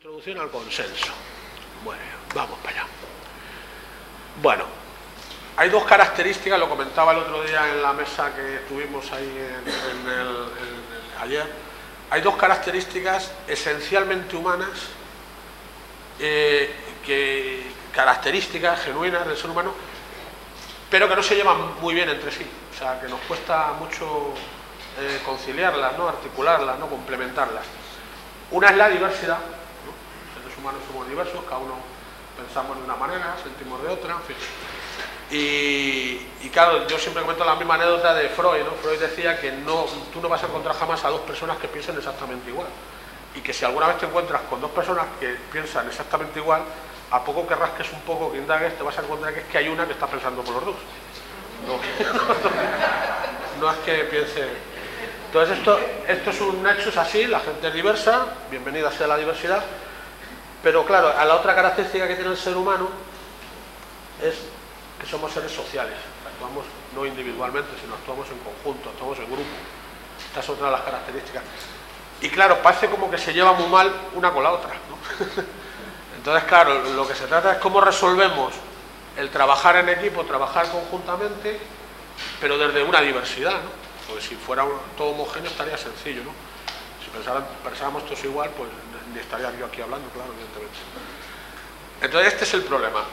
Introducción al consenso. Bueno, vamos para allá. Bueno, hay dos características, lo comentaba el otro día en la mesa que tuvimos ahí ayer. Hay dos características esencialmente humanas, características genuinas del ser humano, pero que no se llevan muy bien entre sí. O sea, que nos cuesta mucho conciliarlas, ¿no? Articularlas, ¿no? Complementarlas. Una es la diversidad. Humanos somos diversos, cada uno pensamos de una manera, sentimos de otra, en fin. Y claro, yo siempre comento la misma anécdota de Freud, ¿no? Freud decía que tú no vas a encontrar jamás a dos personas que piensen exactamente igual. Y que si alguna vez te encuentras con dos personas que piensan exactamente igual, a poco que rasques un poco, que indagues, te vas a encontrar que es que hay una que está pensando por los dos. No es que piense... Entonces esto es un hecho, es así, la gente es diversa, bienvenida sea la diversidad. Pero claro, a la otra característica que tiene el ser humano es que somos seres sociales, actuamos no individualmente, sino actuamos en conjunto, actuamos en grupo. Esta es otra de las características. Y claro, parece como que se lleva muy mal una con la otra, ¿no? Entonces, claro, lo que se trata es cómo resolvemos el trabajar en equipo, trabajar conjuntamente, pero desde una diversidad, ¿no? Porque si fuera todo homogéneo estaría sencillo, ¿no? Si pensáramos todos igual, pues ni estaría yo aquí hablando, claro, evidentemente. Entonces este es el problema.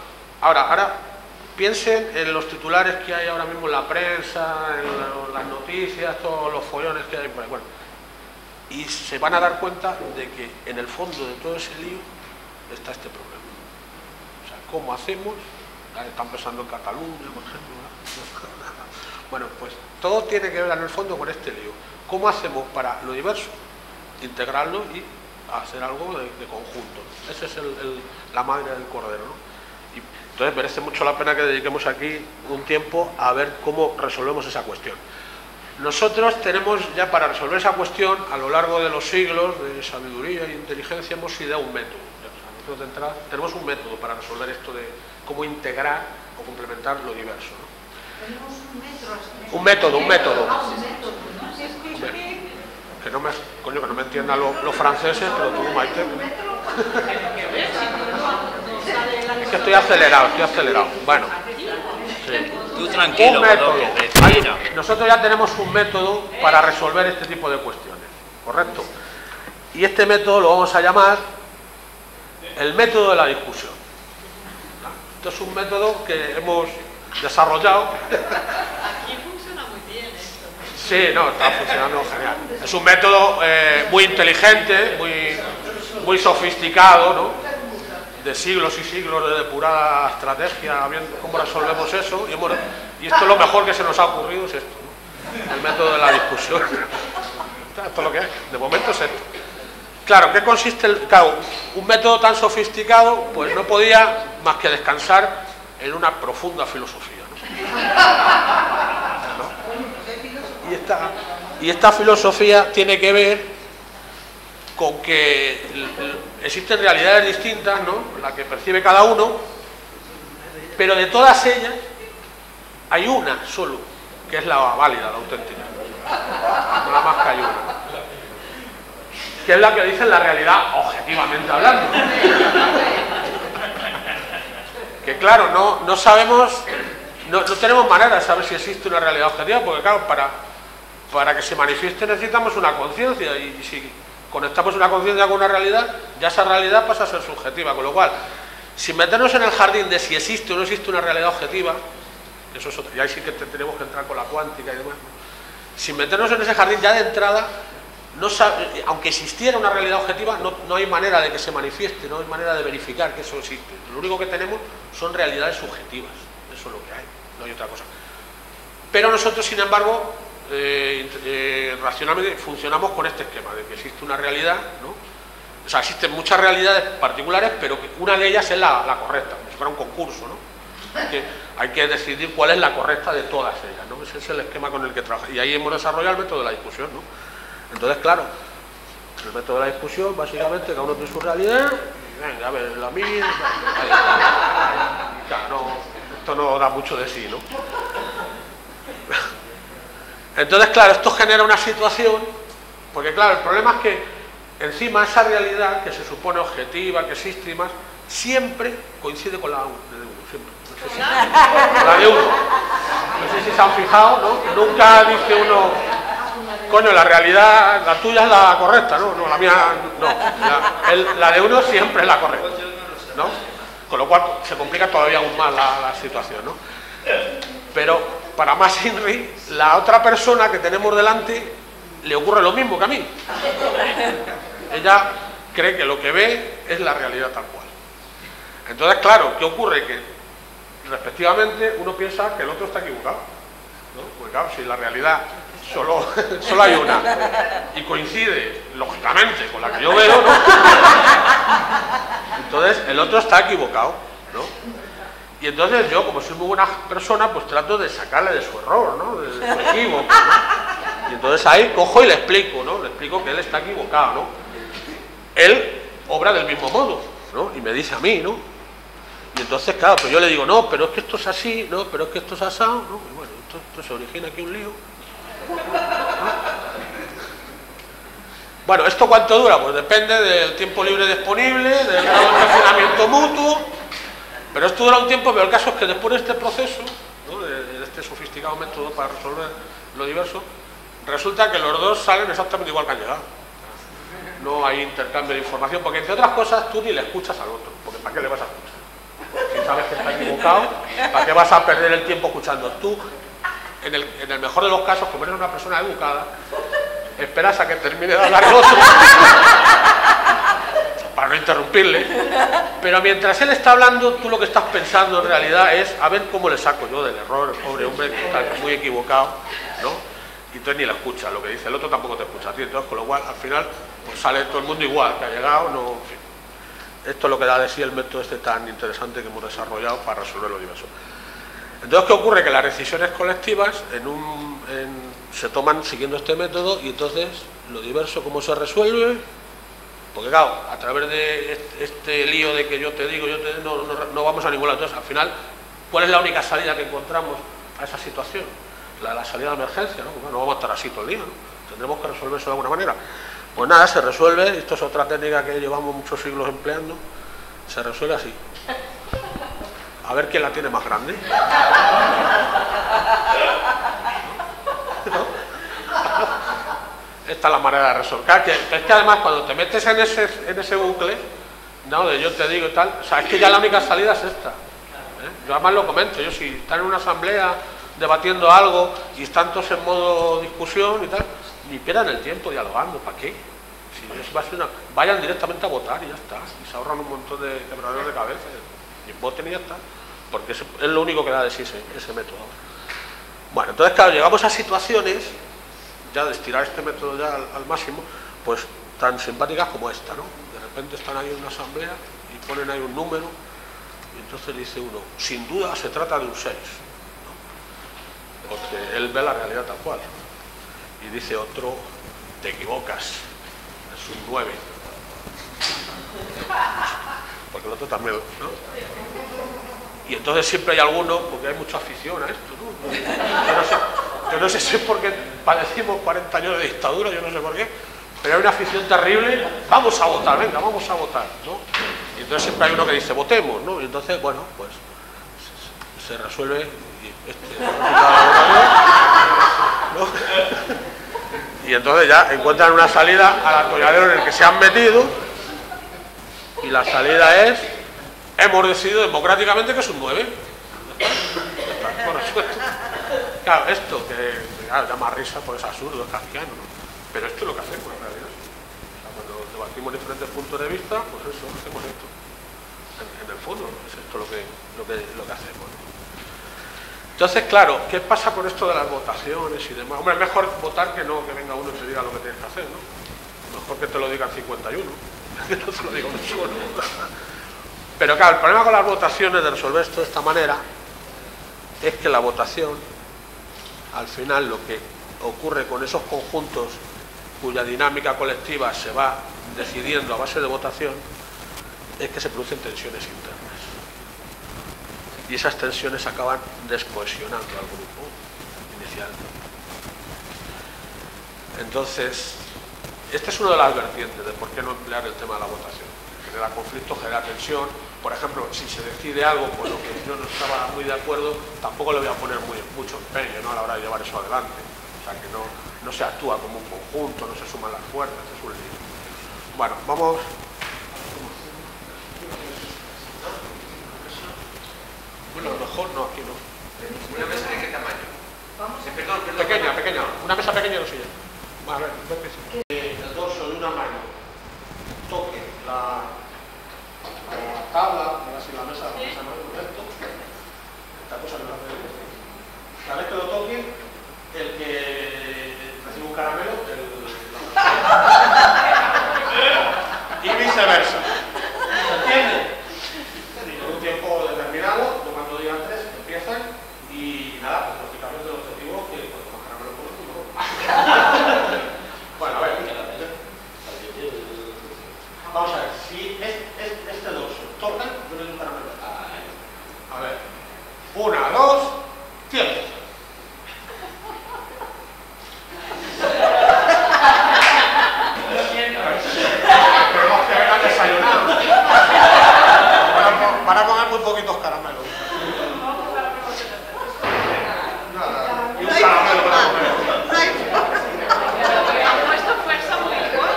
Ahora piensen en los titulares que hay ahora mismo en la prensa, en las noticias, todos los follones que hay por ahí. Bueno, y se van a dar cuenta de que en el fondo de todo ese lío está este problema. O sea, ¿cómo hacemos? Están pensando en Cataluña, por ejemplo, ¿no? Bueno, pues todo tiene que ver en el fondo con este lío. ¿Cómo hacemos para lo diverso? Integrarlo y hacer algo de conjunto. Esa es la madre del cordero, ¿no? Y entonces merece mucho la pena que dediquemos aquí un tiempo a ver cómo resolvemos esa cuestión. Nosotros tenemos ya para resolver esa cuestión, a lo largo de los siglos de sabiduría e inteligencia, hemos ideado un método. Nosotros de entrada tenemos un método para resolver esto de cómo integrar o complementar lo diverso, ¿no? Tenemos un método. Un método. Que no me entiendan los franceses, pero tú, Maite. Es que estoy acelerado. Bueno, sí. Tú tranquilo, un método. respira. Nosotros ya tenemos un método para resolver este tipo de cuestiones, ¿correcto? Y este método lo vamos a llamar el método de la discusión. Esto es un método que hemos desarrollado. Sí, no, está funcionando genial. Es un método muy inteligente, muy sofisticado, ¿no? De siglos y siglos de depurada estrategia, viendo cómo resolvemos eso. Y esto es lo mejor que se nos ha ocurrido, es esto, ¿no? El método de la discusión. Esto es lo que es, de momento es esto. Claro, ¿qué consiste un método tan sofisticado? Pues no podía más que descansar en una profunda filosofía, ¿no? Y esta filosofía tiene que ver con que existen realidades distintas, ¿no? La que percibe cada uno, pero de todas ellas hay una solo, que es la válida, la auténtica. Nada más que hay una. Que es la que dice la realidad objetivamente hablando. Que claro, no sabemos, no tenemos manera de saber si existe una realidad objetiva, porque claro, para que se manifieste necesitamos una conciencia, y si conectamos una conciencia con una realidad, ya esa realidad pasa a ser subjetiva, con lo cual, sin meternos en el jardín de si existe o no existe una realidad objetiva, eso es otro, y ahí sí que tenemos que entrar con la cuántica y demás, sin meternos en ese jardín ya de entrada, aunque existiera una realidad objetiva, no hay manera de que se manifieste, no hay manera de verificar que eso existe. Lo único que tenemos son realidades subjetivas, eso es lo que hay, no hay otra cosa. Pero nosotros, sin embargo, racionalmente funcionamos con este esquema de que existe una realidad, ¿no? O sea, existen muchas realidades particulares, pero que una de ellas es la correcta, como si fuera un concurso, ¿no? Hay que decidir cuál es la correcta de todas ellas, ¿no? Ese es el esquema con el que trabaja. Y ahí hemos desarrollado el método de la discusión, ¿no? Entonces, claro, el método de la discusión, básicamente, cada uno tiene su realidad, y venga, a ver, la mía, claro, esto no da mucho de sí, ¿no? Entonces, claro, esto genera una situación, porque claro, el problema es que encima esa realidad que se supone objetiva, que existe y más, siempre coincide con la de uno, siempre. No sé si, la de uno. No sé si se han fijado, ¿no? Nunca dice uno, coño, la realidad, la tuya es la correcta, ¿no? No, la mía, no. La de uno siempre es la correcta, ¿no? Con lo cual se complica todavía aún más la situación, ¿no? Pero para más Inri, la otra persona que tenemos delante le ocurre lo mismo que a mí. Ella cree que lo que ve es la realidad tal cual. Entonces, claro, ¿qué ocurre? Que respectivamente uno piensa que el otro está equivocado, ¿no? Porque claro, si la realidad solo hay una y coincide lógicamente con la que yo veo, ¿no? Entonces el otro está equivocado, ¿no? Y entonces yo, como soy muy buena persona, pues trato de sacarle de su error, ¿no? De su equívoco, ¿no? Y entonces ahí cojo y le explico, ¿no? Le explico que él está equivocado, ¿no? Él obra del mismo modo, ¿no? Y me dice a mí, ¿no? Y entonces, claro, pues yo le digo, no, pero es que esto es así, no, pero es que esto es asado, ¿no? Y bueno, esto se origina aquí un lío, ¿no? Bueno, ¿esto cuánto dura? Pues depende del tiempo libre disponible, del grado de refinamiento mutuo, pero esto dura un tiempo, pero el caso es que después de este proceso, ¿no? de este sofisticado método para resolver lo diverso, resulta que los dos salen exactamente igual que han llegado. No hay intercambio de información, porque entre otras cosas tú ni le escuchas al otro, porque ¿para qué le vas a escuchar? Si sabes que está equivocado, ¿para qué vas a perder el tiempo escuchando? Tú, en el mejor de los casos, como eres una persona educada, esperas a que termine de hablar el otro para no interrumpirle, pero mientras él está hablando, tú lo que estás pensando en realidad es a ver cómo le saco yo del error, el pobre hombre que está muy equivocado, ¿no? Y entonces ni la escuchas, lo que dice el otro tampoco te escucha a ti, entonces con lo cual al final pues sale todo el mundo igual, que ha llegado, no, en fin. Esto es lo que da de sí el método este tan interesante que hemos desarrollado para resolver lo diverso. Entonces, ¿qué ocurre? Que las decisiones colectivas se toman siguiendo este método y entonces lo diverso, ¿cómo se resuelve? Porque claro, a través de este lío de que yo te digo, no vamos a ningún lado. Entonces, al final, ¿cuál es la única salida que encontramos a esa situación? La salida de emergencia, ¿no? Bueno, no vamos a estar así todo el día, ¿no? Tendremos que resolver eso de alguna manera. Pues nada, se resuelve, esto es otra técnica que llevamos muchos siglos empleando, se resuelve así. A ver quién la tiene más grande. ¿No? Esta es la manera de resolver. Es que además cuando te metes en ese bucle, ¿no? De yo te digo y tal, o sea, es que ya la única salida es esta. Yo además lo comento, yo si están en una asamblea debatiendo algo y están todos en modo discusión y tal, ni pierdan el tiempo dialogando, ¿para qué? Si va a ser vayan directamente a votar y ya está, y se ahorran un montón de quebraderos de cabeza, y voten y ya está, porque es lo único que da de sí ese método. Bueno, entonces claro, llegamos a situaciones, ya de estirar este método ya al máximo, pues tan simpáticas como esta, ¿no? De repente están ahí en una asamblea y ponen ahí un número, y entonces dice uno, sin duda se trata de un 6, ¿no? Porque él ve la realidad tal cual. Y dice otro, te equivocas, es un 9. Porque el otro también, ¿no? Y entonces siempre hay alguno, porque hay mucha afición a esto, ¿no? Yo no sé si es porque padecimos 40 años de dictadura, yo no sé por qué, pero hay una afición terrible, vamos a votar, venga, vamos a votar, ¿no? Y entonces siempre hay uno que dice, votemos, ¿no? Y entonces, bueno, pues se resuelve ¿no? Y entonces ya encuentran una salida al atolladero en el que se han metido y la salida es hemos decidido democráticamente que es un 9. Bueno, claro, esto que claro, llama risa, pues es absurdo, es kafkiano, ¿no? Pero esto es lo que hacemos en realidad. O sea, cuando debatimos diferentes puntos de vista, pues eso, hacemos esto. En el fondo, es esto lo que hacemos, ¿no? Entonces, claro, ¿qué pasa con esto de las votaciones y demás? Hombre, es mejor votar que no que venga uno y te diga lo que tienes que hacer, ¿no? Mejor que te lo digan 51, que no te lo diga uno solo. Pero claro, el problema con las votaciones de resolver esto de esta manera es que la votación, al final, lo que ocurre con esos conjuntos cuya dinámica colectiva se va decidiendo a base de votación, es que se producen tensiones internas. Y esas tensiones acaban descohesionando al grupo inicial. Entonces, Esta es una de las vertientes de por qué no emplear el tema de la votación. Genera conflicto, genera tensión. Por ejemplo, si se decide algo con lo que yo no estaba muy de acuerdo, tampoco le voy a poner mucho empeño, ¿no?, a la hora de llevar eso adelante. O sea, que no se actúa como un conjunto, no se suman las fuerzas, es un lío. Bueno, vamos... Bueno, a lo mejor no, aquí no. ¿Una mesa de qué tamaño? Perdón. Pequeña. Una mesa pequeña no sé yo. A ver, el dorso de una mano toque la tabla, mira si la mesa no es correcto. Esta cosa no la puede decir. Cada vez que lo toque, el que recibe un caramelo, y viceversa. ¿Se entiende? En un tiempo determinado, cuando digan 3, empiezan y nada, pues lógicamente el objetivo es que cuanto más caramelo ponemos, bueno, a ver. Vamos a ver, si este dorso toca, yo le doy un caramelo. A ver. 1, 2, tiempo. Tenemos que ver a desayunar. Van a comer muy poquitos caramelos. Nada, y un caramelo para comer. Ha puesto fuerza muy igual.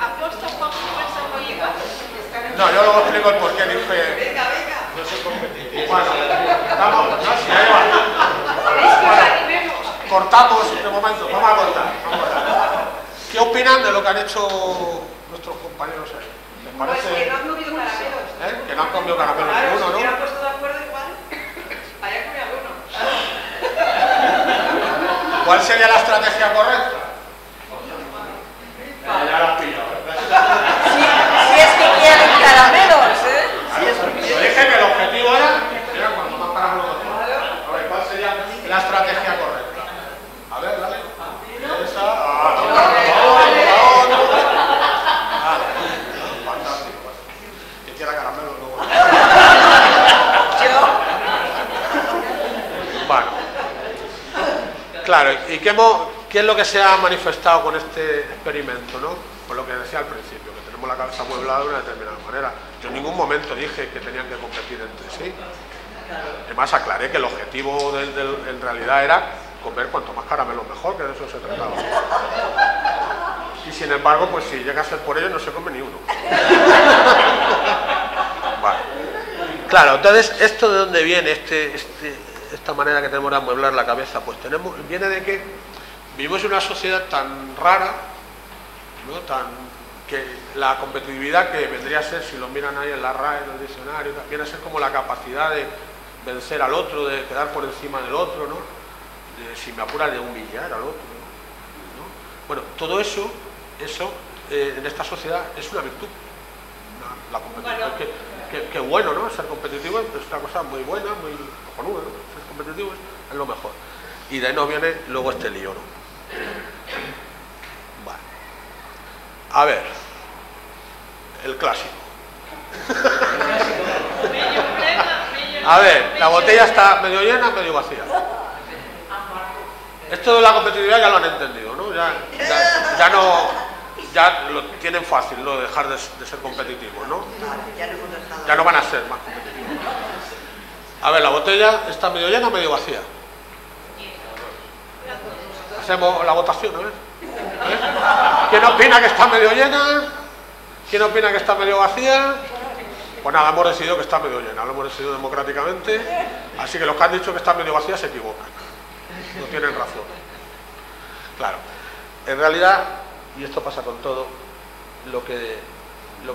Ha puesto fuerza muy igual. No, yo luego explico el por qué dije. No soy competitivo. Bueno, estamos. No, si ya lleva. Cortamos de momento. Vamos a cortar. ¿Qué opinan de lo que han hecho nuestros compañeros ahí? ¿Les parece? Pues que no han comido caramelos. Que no han comido caramelos Claro, ninguno, si ¿no? hubieran puesto de acuerdo igual, haya comido alguno. ¿Cuál sería la estrategia correcta? Ya la has pillado. Si es que quieren caramelos, ¿eh? Yo dije que el objetivo era cuanto más caramelos mejor. A ver, ¿cuál sería la estrategia correcta? A ver, dale. Esa. Fantástico. Que quiera caramelos luego. Bueno. Claro, ¿y qué es lo que se ha manifestado con este experimento, ¿no? Pues lo que decía al principio, que tenemos la cabeza amueblada de una determinada manera. Yo en ningún momento dije que tenían que competir entre sí. Además aclaré que el objetivo en realidad era comer cuanto más caramelo mejor, que de eso se trataba. Y sin embargo, pues si llega a ser por ello, no se come ni uno. Vale. Claro, entonces, ¿esto de dónde viene esta manera que tenemos de amueblar la cabeza? Pues viene de que vivimos en una sociedad tan rara, ¿no? Que la competitividad, que vendría a ser, si lo miran ahí en la RAE, en el diccionario, viene a ser como la capacidad de vencer al otro, de quedar por encima del otro, ¿no? Si me apura, de humillar al otro, ¿no? Bueno, todo eso en esta sociedad es una virtud. La competitividad. Qué bueno, ¿no? Ser competitivo es una cosa muy buena, muy cojonuda, ¿no? Ser competitivo es lo mejor. Y de ahí nos viene luego este lío, ¿no? Vale. A ver, el clásico. A ver, la botella está medio llena, medio vacía. Esto de la competitividad ya lo han entendido, ¿no? Ya lo tienen fácil, ¿no? Dejar de ser competitivos, ¿no? Ya no van a ser más competitivos. A ver, la botella está medio llena, medio vacía. Hacemos la votación, a ver. ¿Quién opina que está medio llena? ¿Quién opina que está medio vacía? Pues nada, hemos decidido que está medio llena, lo hemos decidido democráticamente, así que los que han dicho que está medio vacía se equivocan, no tienen razón. Claro, en realidad, y esto pasa con todo, lo que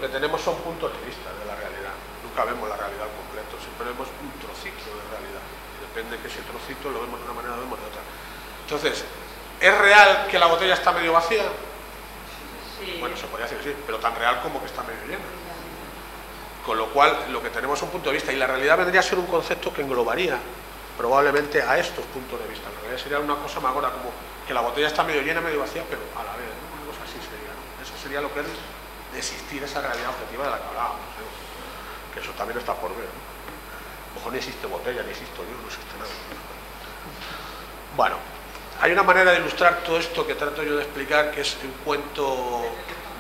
tenemos son puntos de vista de la realidad, nunca vemos la realidad al completo, siempre vemos un trocito de realidad, y depende de que ese trocito lo vemos de una manera o lo vemos de otra. Entonces, ¿es real que la botella está medio vacía? Sí. Bueno, se podría decir que sí, pero tan real como que está medio llena. Con lo cual, lo que tenemos es un punto de vista, y la realidad vendría a ser un concepto que englobaría probablemente a estos puntos de vista. En realidad sería una cosa más ahora como que la botella está medio llena, medio vacía, pero a la vez, ¿no? Una cosa así sería, ¿no? Eso sería lo que es de existir esa realidad objetiva de la que hablábamos, ¿no? Que eso también está por ver, ¿no? A lo mejor ni existe botella, ni existe Dios, no existe nada. Bueno, Hay una manera de ilustrar todo esto que trato yo de explicar, que es un cuento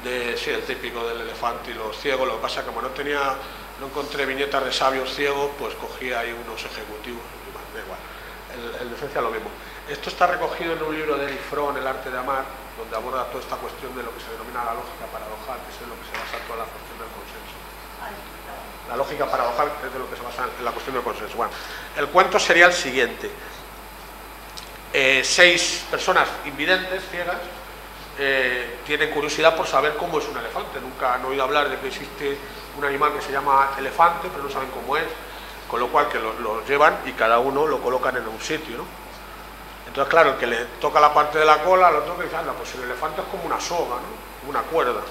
sí, el típico del elefante y los ciegos. Lo que pasa es que como no encontré viñetas de sabios ciegos, pues cogí ahí unos ejecutivos, y más, da igual. En esencia lo mismo. Esto está recogido en un libro de Erich Fromm, El arte de amar, donde aborda toda esta cuestión de lo que se denomina la lógica paradojal, que es en lo que se basa toda la cuestión del consenso. La lógica paradojal es de lo que se basa en la cuestión del consenso. Bueno, el cuento sería el siguiente. 6 personas invidentes, ciegas, tienen curiosidad por saber cómo es un elefante. Nunca han oído hablar de que existe un animal que se llama elefante, pero no saben cómo es, con lo cual que lo llevan y cada uno lo colocan en un sitio, ¿no? Entonces, claro, el que le toca la parte de la cola, lo toca y dice, anda, pues el elefante es como una soga, ¿no? Una cuerda.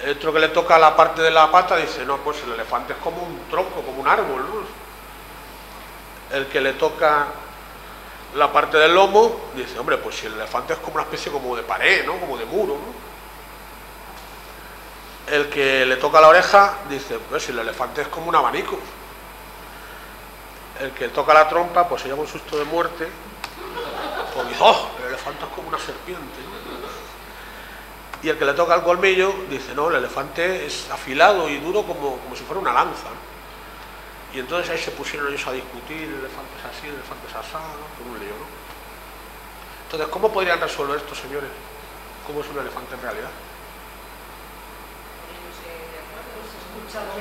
El otro que le toca la parte de la pata dice, no, pues el elefante es como un tronco, como un árbol, ¿no? El que le toca la parte del lomo dice, hombre, pues si el elefante es como una especie como de pared, ¿no? Como de muro, ¿no? El que le toca la oreja dice, pues si el elefante es como un abanico. El que toca la trompa, pues se llama un susto de muerte, pues dice, oh, el elefante es como una serpiente, ¿no? Y el que le toca el colmillo dice, no, el elefante es afilado y duro como si fuera una lanza, ¿no? Y entonces ahí se pusieron ellos a discutir, el elefante es así, el elefante es asado, ¿no? Todo un lío, ¿no? Entonces, ¿cómo podrían resolver estos señores cómo es un elefante en realidad?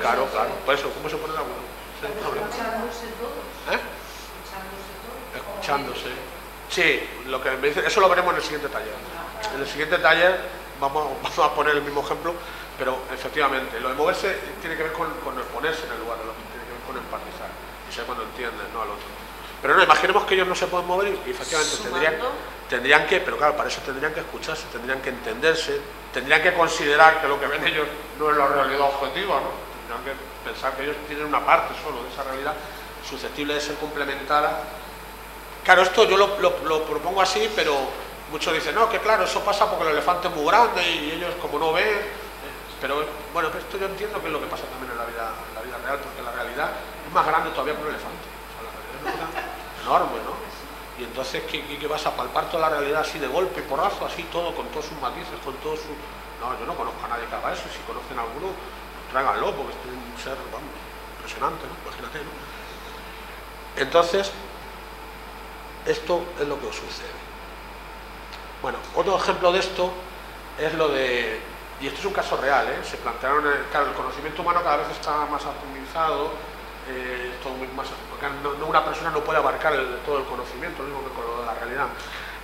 Claro, por eso, ¿cómo se pone de acuerdo? Escuchándose todos. ¿Eh? Escuchándose. Sí, lo que me dice, eso lo veremos en el siguiente taller. En el siguiente taller vamos a poner el mismo ejemplo, pero efectivamente, lo de moverse tiene que ver con el ponerse en el lugar del otro, tiene que ver con empatizar, y sea cuando entiendes, ¿no? Al otro. Pero no, imaginemos que ellos no se pueden mover y efectivamente tendrían que, pero claro, para eso tendrían que escucharse, tendrían que entenderse, tendrían que considerar que lo que ven ellos no es la realidad objetiva, ¿no? Tendrían que pensar que ellos tienen una parte solo de esa realidad susceptible de ser complementada. Claro, esto yo lo propongo así, pero muchos dicen, no, que claro, eso pasa porque el elefante es muy grande y ellos como no ven, pero bueno, esto yo entiendo que es lo que pasa también en la vida real, porque la realidad es más grande todavía que un elefante, o sea, la realidad es enorme, ¿no? Y entonces, ¿qué vas a palpar toda la realidad así de golpe, porrazo, así todo, con todos sus matices, con todos sus... No, yo no conozco a nadie que haga eso, si conocen a alguno, tráiganlo, porque es un ser, vamos, impresionante, ¿no? Imagínate, ¿no? Entonces, esto es lo que os sucede. Bueno, otro ejemplo de esto es lo de, y esto es un caso real, se plantearon, claro, el conocimiento humano cada vez está más atomizado, todo muy más, porque una persona no puede abarcar todo el conocimiento, lo mismo que con lo de la realidad.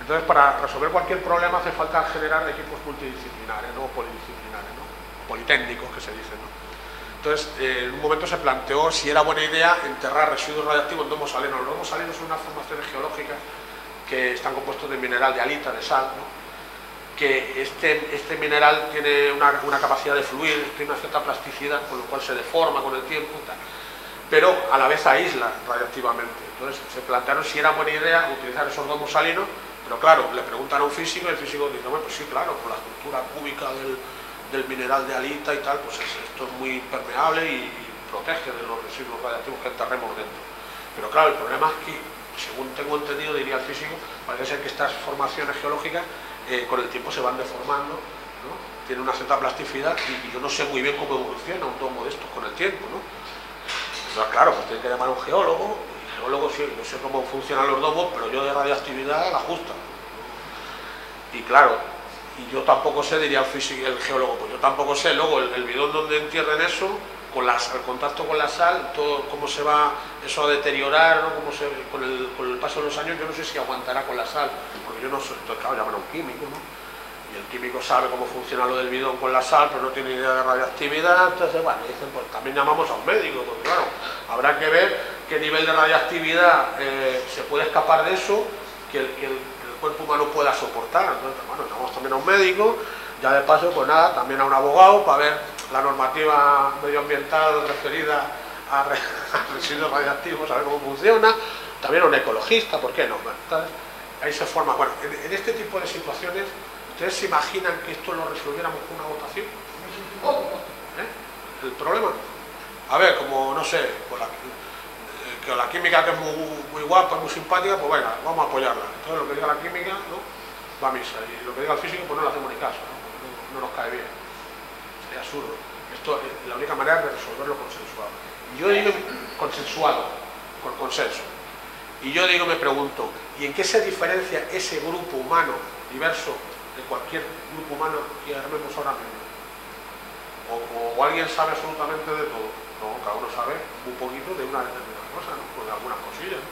Entonces, para resolver cualquier problema hace falta generar equipos multidisciplinares, no polidisciplinares, ¿no? Politécnicos, que se dice, ¿no? Entonces, en un momento se planteó si era buena idea enterrar residuos radiactivos en domos salinos. Los domos salinos son unas formaciones geológicas que están compuestos de mineral de halita, de sal, ¿no? Que este mineral tiene una capacidad de fluir, tiene una cierta plasticidad, con lo cual se deforma con el tiempo, tal, pero a la vez aísla radiactivamente. Entonces se plantearon si era buena idea utilizar esos domos salinos, pero claro, le preguntan a un físico y el físico dice, bueno, pues sí, claro, por la estructura cúbica del mineral de halita y tal, pues esto es muy permeable y protege de los residuos radiactivos que enterremos dentro. Pero claro, el problema es que, según tengo entendido, diría el físico, parece ser que estas formaciones geológicas con el tiempo se van deformando, ¿no? Tiene una cierta plasticidad y yo no sé muy bien cómo evoluciona un domo de estos con el tiempo, ¿no? Entonces, claro, pues tiene que llamar a un geólogo, y el geólogo sí, no sé cómo funcionan los domos, pero yo de radioactividad la ajusto. Y claro, y yo tampoco sé, diría el geólogo, pues yo tampoco sé, luego el bidón donde entierren eso, el contacto con la sal, todo cómo se va eso a deteriorar, ¿no? Con el paso de los años, yo no sé si aguantará con la sal, porque yo no sé, entonces claro, llaman a un químico, ¿no? Y el químico sabe cómo funciona lo del bidón con la sal, pero no tiene idea de radioactividad, entonces bueno, dicen, pues también llamamos a un médico, porque claro, habrá que ver qué nivel de radioactividad se puede escapar de eso, que el cuerpo humano pueda soportar. Entonces, bueno, llamamos también a un médico, ya de paso, pues nada, también a un abogado para ver la normativa medioambiental referida a residuos radiactivos, a ver cómo funciona, también a un ecologista, ¿por qué no? Bueno, entonces, ahí se forma. Bueno, en este tipo de situaciones, ¿ustedes se imaginan que esto lo resolviéramos con una votación? El problema, a ver, como no sé, que la química, que es muy guapa, muy simpática, pues venga, vamos a apoyarla. Entonces lo que diga la química, ¿no?, va a misa, y lo que diga el físico, pues no le hacemos ni caso, ¿no?, porque no nos cae bien. Sería absurdo. Esto es la única manera de resolverlo consensuado. Yo digo consensuado, con consenso. Y yo digo, me pregunto, ¿y en qué se diferencia ese grupo humano diverso de cualquier grupo humano que armemos ahora mismo? O alguien sabe absolutamente de todo. No, cada uno sabe un poquito de una determinada cosa, ¿no?, con algunas cosillas, ¿no?,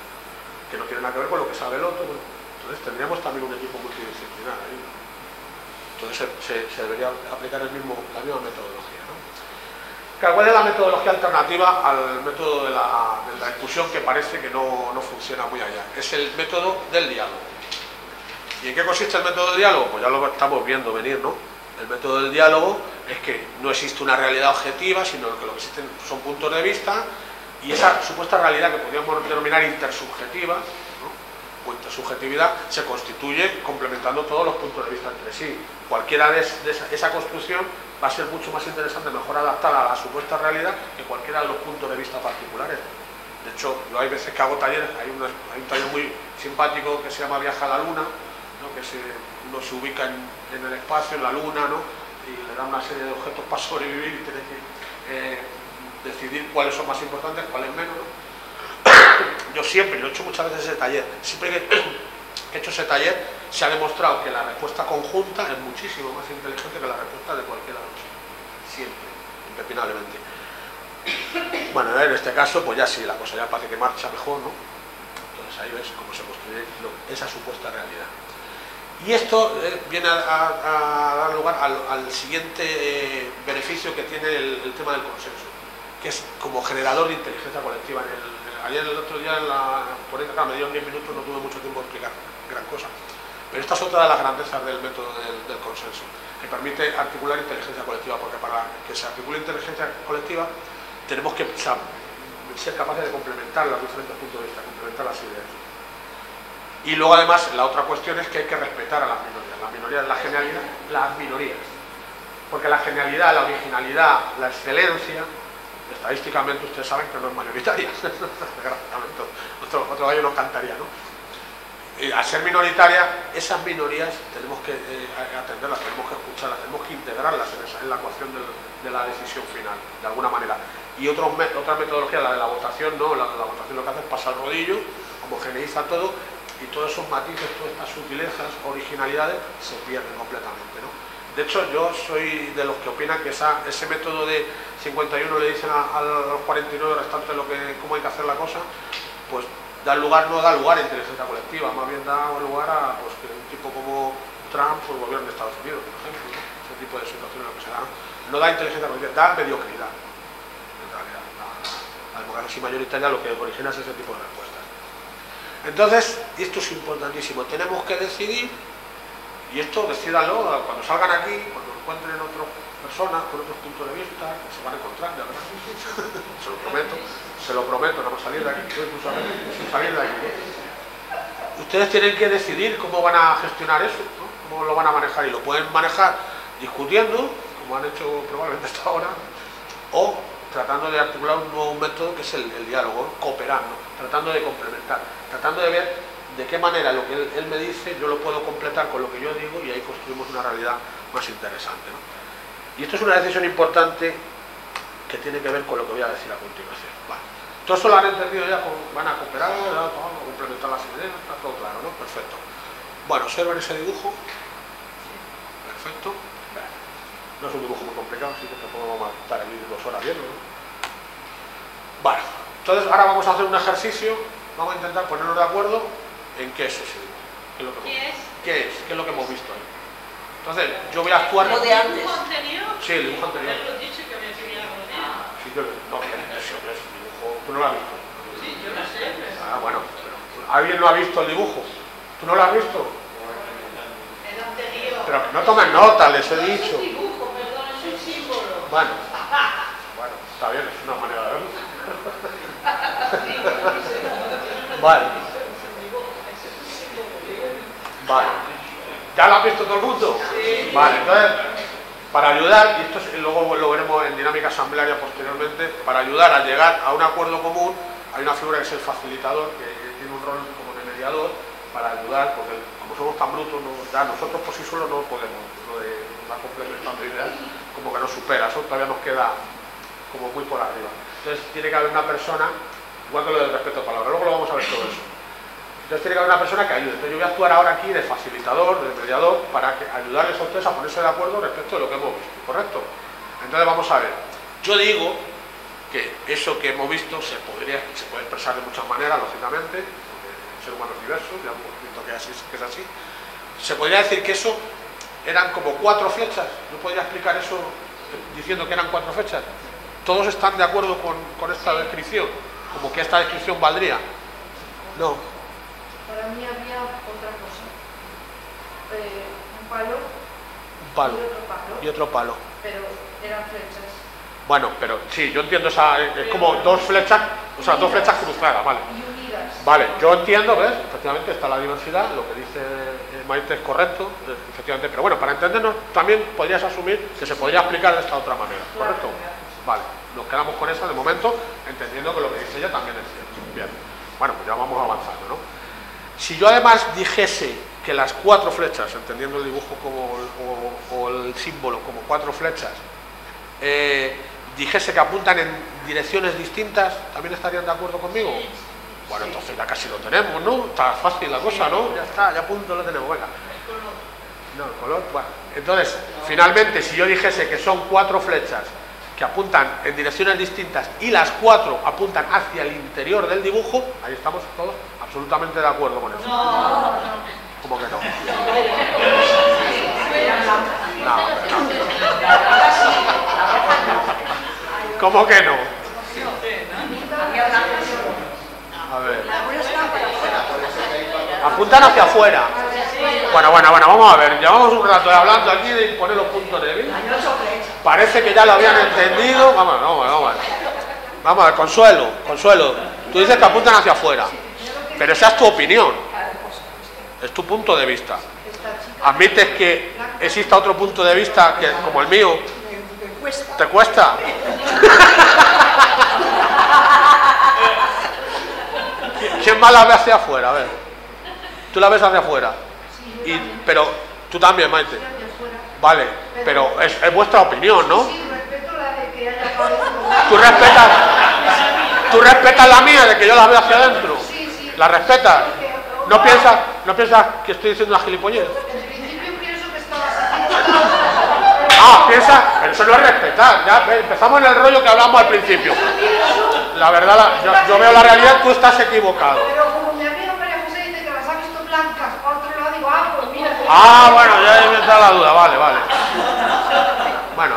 que no tienen nada que ver con lo que sabe el otro, ¿no? Entonces tendríamos también un equipo multidisciplinar ahí, ¿no? Entonces se debería aplicar la misma metodología, ¿no? ¿Cuál es la metodología alternativa al método de la discusión, que parece que no funciona muy allá? Es el método del diálogo. ¿Y en qué consiste el método del diálogo? Pues ya lo estamos viendo venir, ¿no? El método del diálogo es que no existe una realidad objetiva, sino que lo que existen son puntos de vista, y esa supuesta realidad, que podríamos denominar intersubjetiva, ¿no?, o intersubjetividad, se constituye complementando todos los puntos de vista entre sí. Cualquiera de esa construcción va a ser mucho más interesante, mejor adaptada a la supuesta realidad, que cualquiera de los puntos de vista particulares. De hecho, yo hay veces que hago talleres, hay un taller muy simpático que se llama Viaje a la Luna, ¿no?, que uno se ubica en el espacio, en la Luna, ¿no?, y le dan una serie de objetos para sobrevivir y tiene que decidir cuáles son más importantes, cuáles menos, ¿no? Yo siempre, lo he hecho muchas veces ese taller, siempre que he hecho ese taller se ha demostrado que la respuesta conjunta es muchísimo más inteligente que la respuesta de cualquiera de nosotros, siempre, impepinablemente. Bueno, en este caso, pues ya sí, la cosa ya parece que marcha mejor, ¿no? Entonces ahí ves cómo se construye esa supuesta realidad. Y esto viene a dar lugar al siguiente beneficio que tiene el tema del consenso, que es como generador de inteligencia colectiva. Ayer, el otro día, por ahí me dieron 10 minutos, no tuve mucho tiempo de explicar gran cosa. Pero esta es otra de las grandezas del método del consenso, que permite articular inteligencia colectiva, porque para que se articule inteligencia colectiva tenemos que ser capaces de complementar los diferentes puntos de vista, complementar las ideas. Y luego, además, la otra cuestión es que hay que respetar a las minorías. Las minorías, la genialidad, las minorías. Porque la genialidad, la originalidad, la excelencia, estadísticamente ustedes saben que no es mayoritaria. Otro gallo nos cantaría, ¿no? Y al ser minoritaria, esas minorías tenemos que atenderlas, tenemos que escucharlas, tenemos que integrarlas en la ecuación de la decisión final, de alguna manera. Y otra metodología, la de la votación, no, la votación lo que hace es pasar el rodillo, homogeneiza todo, y todos esos matices, todas estas sutilezas, originalidades, se pierden completamente, ¿no? De hecho, yo soy de los que opinan que ese método de 51 le dicen a los 49 restantes cómo hay que hacer la cosa, pues no da lugar a inteligencia colectiva, más bien da lugar a pues, que un tipo como Trump pues, gobierne Estados Unidos, por ejemplo, ¿no? Ese tipo de situaciones, lo que se da, no da inteligencia colectiva, da mediocridad. En realidad, la democracia mayoritaria lo que origina es ese tipo de respuestas. Entonces, esto es importantísimo, tenemos que decidir, y esto decídanlo cuando salgan aquí, cuando encuentren otras personas con otros puntos de vista, que se van a encontrar, ya verán. Se lo prometo, no vamos a salir de aquí, incluso sin salir de aquí, ¿no? Ustedes tienen que decidir cómo van a gestionar eso, ¿no?, cómo lo van a manejar, y lo pueden manejar discutiendo, como han hecho probablemente hasta ahora, o tratando de articular un nuevo método que es el diálogo, cooperando, tratando de complementar, tratando de ver de qué manera lo que él me dice yo lo puedo completar con lo que yo digo, y ahí construimos una realidad más interesante, ¿no? Y esto es una decisión importante que tiene que ver con lo que voy a decir a continuación. Vale. Todo esto lo han entendido ya, van a cooperar, a complementar las ideas, está todo claro, ¿no? Perfecto. Bueno, observen ese dibujo. Perfecto. No es un dibujo muy complicado, así que tampoco vamos a estar aquí 2 horas viendo, ¿no? Bueno, entonces ahora vamos a hacer un ejercicio, vamos a intentar ponernos de acuerdo en qué es ese dibujo. ¿Qué es lo que hemos visto ahí? Entonces, yo voy a actuar... ¿Lo de antes? Sí, el dibujo anterior. Sí, yo no, ese dibujo, ¿tú no lo has visto? Sí, yo lo sé. Ah, bueno, pero ¿alguien no ha visto el dibujo? ¿Tú no lo has visto? El anterior. Pero que no tomen nota, les he dicho. Es un dibujo, perdón, es un símbolo. Bueno, está bien, es una manera de verlo. Vale. Vale. ¿Ya lo ha visto todo el mundo? Sí. Vale, entonces, para ayudar, y esto luego lo veremos en dinámica asamblearia posteriormente, para ayudar a llegar a un acuerdo común, hay una figura que es el facilitador, que tiene un rol como de mediador para ayudar, porque como somos tan brutos, ya nosotros por sí solos no podemos, lo de la complementación de ideas como que nos supera, eso todavía nos queda como muy por arriba. Entonces tiene que haber una persona, igual que lo del respeto a palabras, luego lo vamos a ver todo eso. Entonces tiene que haber una persona que ayude. Entonces yo voy a actuar ahora aquí de facilitador, de mediador, para ayudarles a ustedes a ponerse de acuerdo respecto de lo que hemos visto, ¿correcto? Entonces vamos a ver. Yo digo que eso que hemos visto se puede expresar de muchas maneras, lógicamente, porque el ser humano es diverso, ya hemos visto que es así. Se podría decir que eso eran como 4 flechas. Yo podría explicar eso diciendo que eran 4 flechas. ¿Todos están de acuerdo con esta descripción? Como que esta descripción valdría. No. Para mí había otra cosa. Un palo. Un palo. Y otro palo. Y otro palo. Pero eran flechas. Bueno, pero sí, yo entiendo esa. Es como 2 flechas, o sea, 2 flechas cruzadas, ¿vale? Y unidas. Vale, yo entiendo, ¿ves? Efectivamente está la diversidad, lo que dice Maite es correcto, efectivamente, pero bueno, para entendernos también podrías asumir que se podría explicar de esta otra manera, ¿correcto? Vale, nos quedamos con esa de momento, entendiendo que lo que dice ella también es cierto. Bien, bueno, pues ya vamos avanzando, ¿no? Si yo además dijese que las 4 flechas, entendiendo el dibujo como o el símbolo como 4 flechas, dijese que apuntan en direcciones distintas, ¿también estarían de acuerdo conmigo? Bueno, entonces ya casi lo tenemos, ¿no? Está fácil la cosa, ¿no? Ya está, ya a punto lo tenemos, venga. No, el color, bueno. Entonces, finalmente, si yo dijese que son 4 flechas que apuntan en direcciones distintas y las 4 apuntan hacia el interior del dibujo, ahí estamos todos absolutamente de acuerdo con eso. No. ¿Cómo que no? ¿Cómo que no? A ver. Apuntan hacia afuera. Bueno, vamos a ver. Llevamos un rato hablando aquí de poner los puntos de vista. Parece que ya lo habían entendido. Vamos a ver, Consuelo. Tú dices que apuntan hacia afuera. Pero esa es tu opinión. Es tu punto de vista. ¿Admites que exista otro punto de vista que, como el mío? ¿Te cuesta? ¿Quién más la ve hacia afuera? A ver. Tú la ves hacia afuera. Pero tú también, Maite. Vale, pero es vuestra opinión, ¿no? Sí, respeto la de que haya cabeza. ¿Tú respetas la mía de que yo la veo hacia adentro? Sí. ¿La respetas? ¿No piensas que estoy diciendo una gilipollez? En principio pienso que estabas aquí. Piensas, pero eso no es respetar. Ya empezamos en el rollo que hablamos al principio. La verdad, yo veo la realidad, tú estás equivocado. Pero como mi amiga María José dice que las ha visto blancas, por otro lado digo, pues mira. Bueno, ya me entra la duda, vale. Bueno,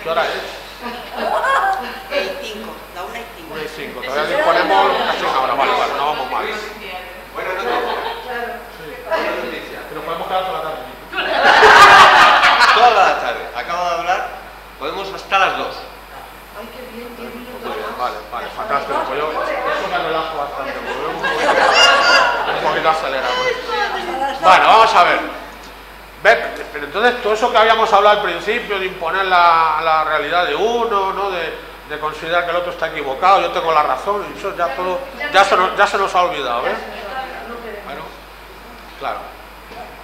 ¿qué hora es? 5, la 1:05. 1:05, todavía disponemos casi una hora, vale, no vamos mal. Buenas noticias. Que nos podemos quedar toda la tarde. Toda la tarde. Acabo de hablar. Podemos hasta las 2. Ay, qué bien. Vale, fantástico. Pues yo eso me relajo bastante. Un poquito acelerado. Bueno, vamos a ver. Pero entonces todo eso que habíamos hablado al principio de imponer la realidad de uno, ¿no? De considerar que el otro está equivocado, yo tengo la razón, y eso ya todo ya se nos ha olvidado, ¿ves? Bueno, claro.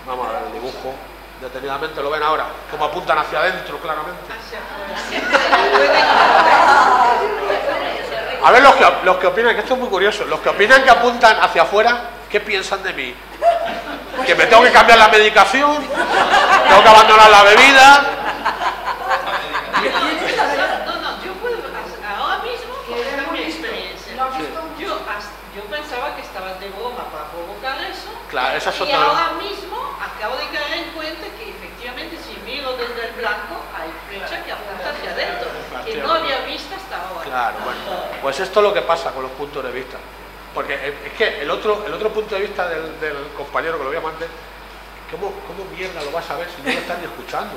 Vamos a ver el dibujo detenidamente, lo ven ahora, como apuntan hacia adentro claramente. A ver los que opinan, que esto es muy curioso, los que opinan que apuntan hacia afuera, ¿qué piensan de mí? ¿Que me tengo que cambiar la medicación? ¿Tengo que abandonar la bebida? No, yo puedo, ahora mismo, contar mi experiencia. Yo pensaba que estabas de goma para provocar eso. Claro, esa es y otra. ahora mismo acabo de caer en cuenta que efectivamente si miro desde el blanco hay flecha que apunta hacia adentro, que no había visto hasta ahora. Claro, bueno, pues esto es lo que pasa con los puntos de vista. Porque es que el otro punto de vista del compañero que lo voy a mandar, ¿cómo mierda lo vas a ver si no lo estás ni escuchando?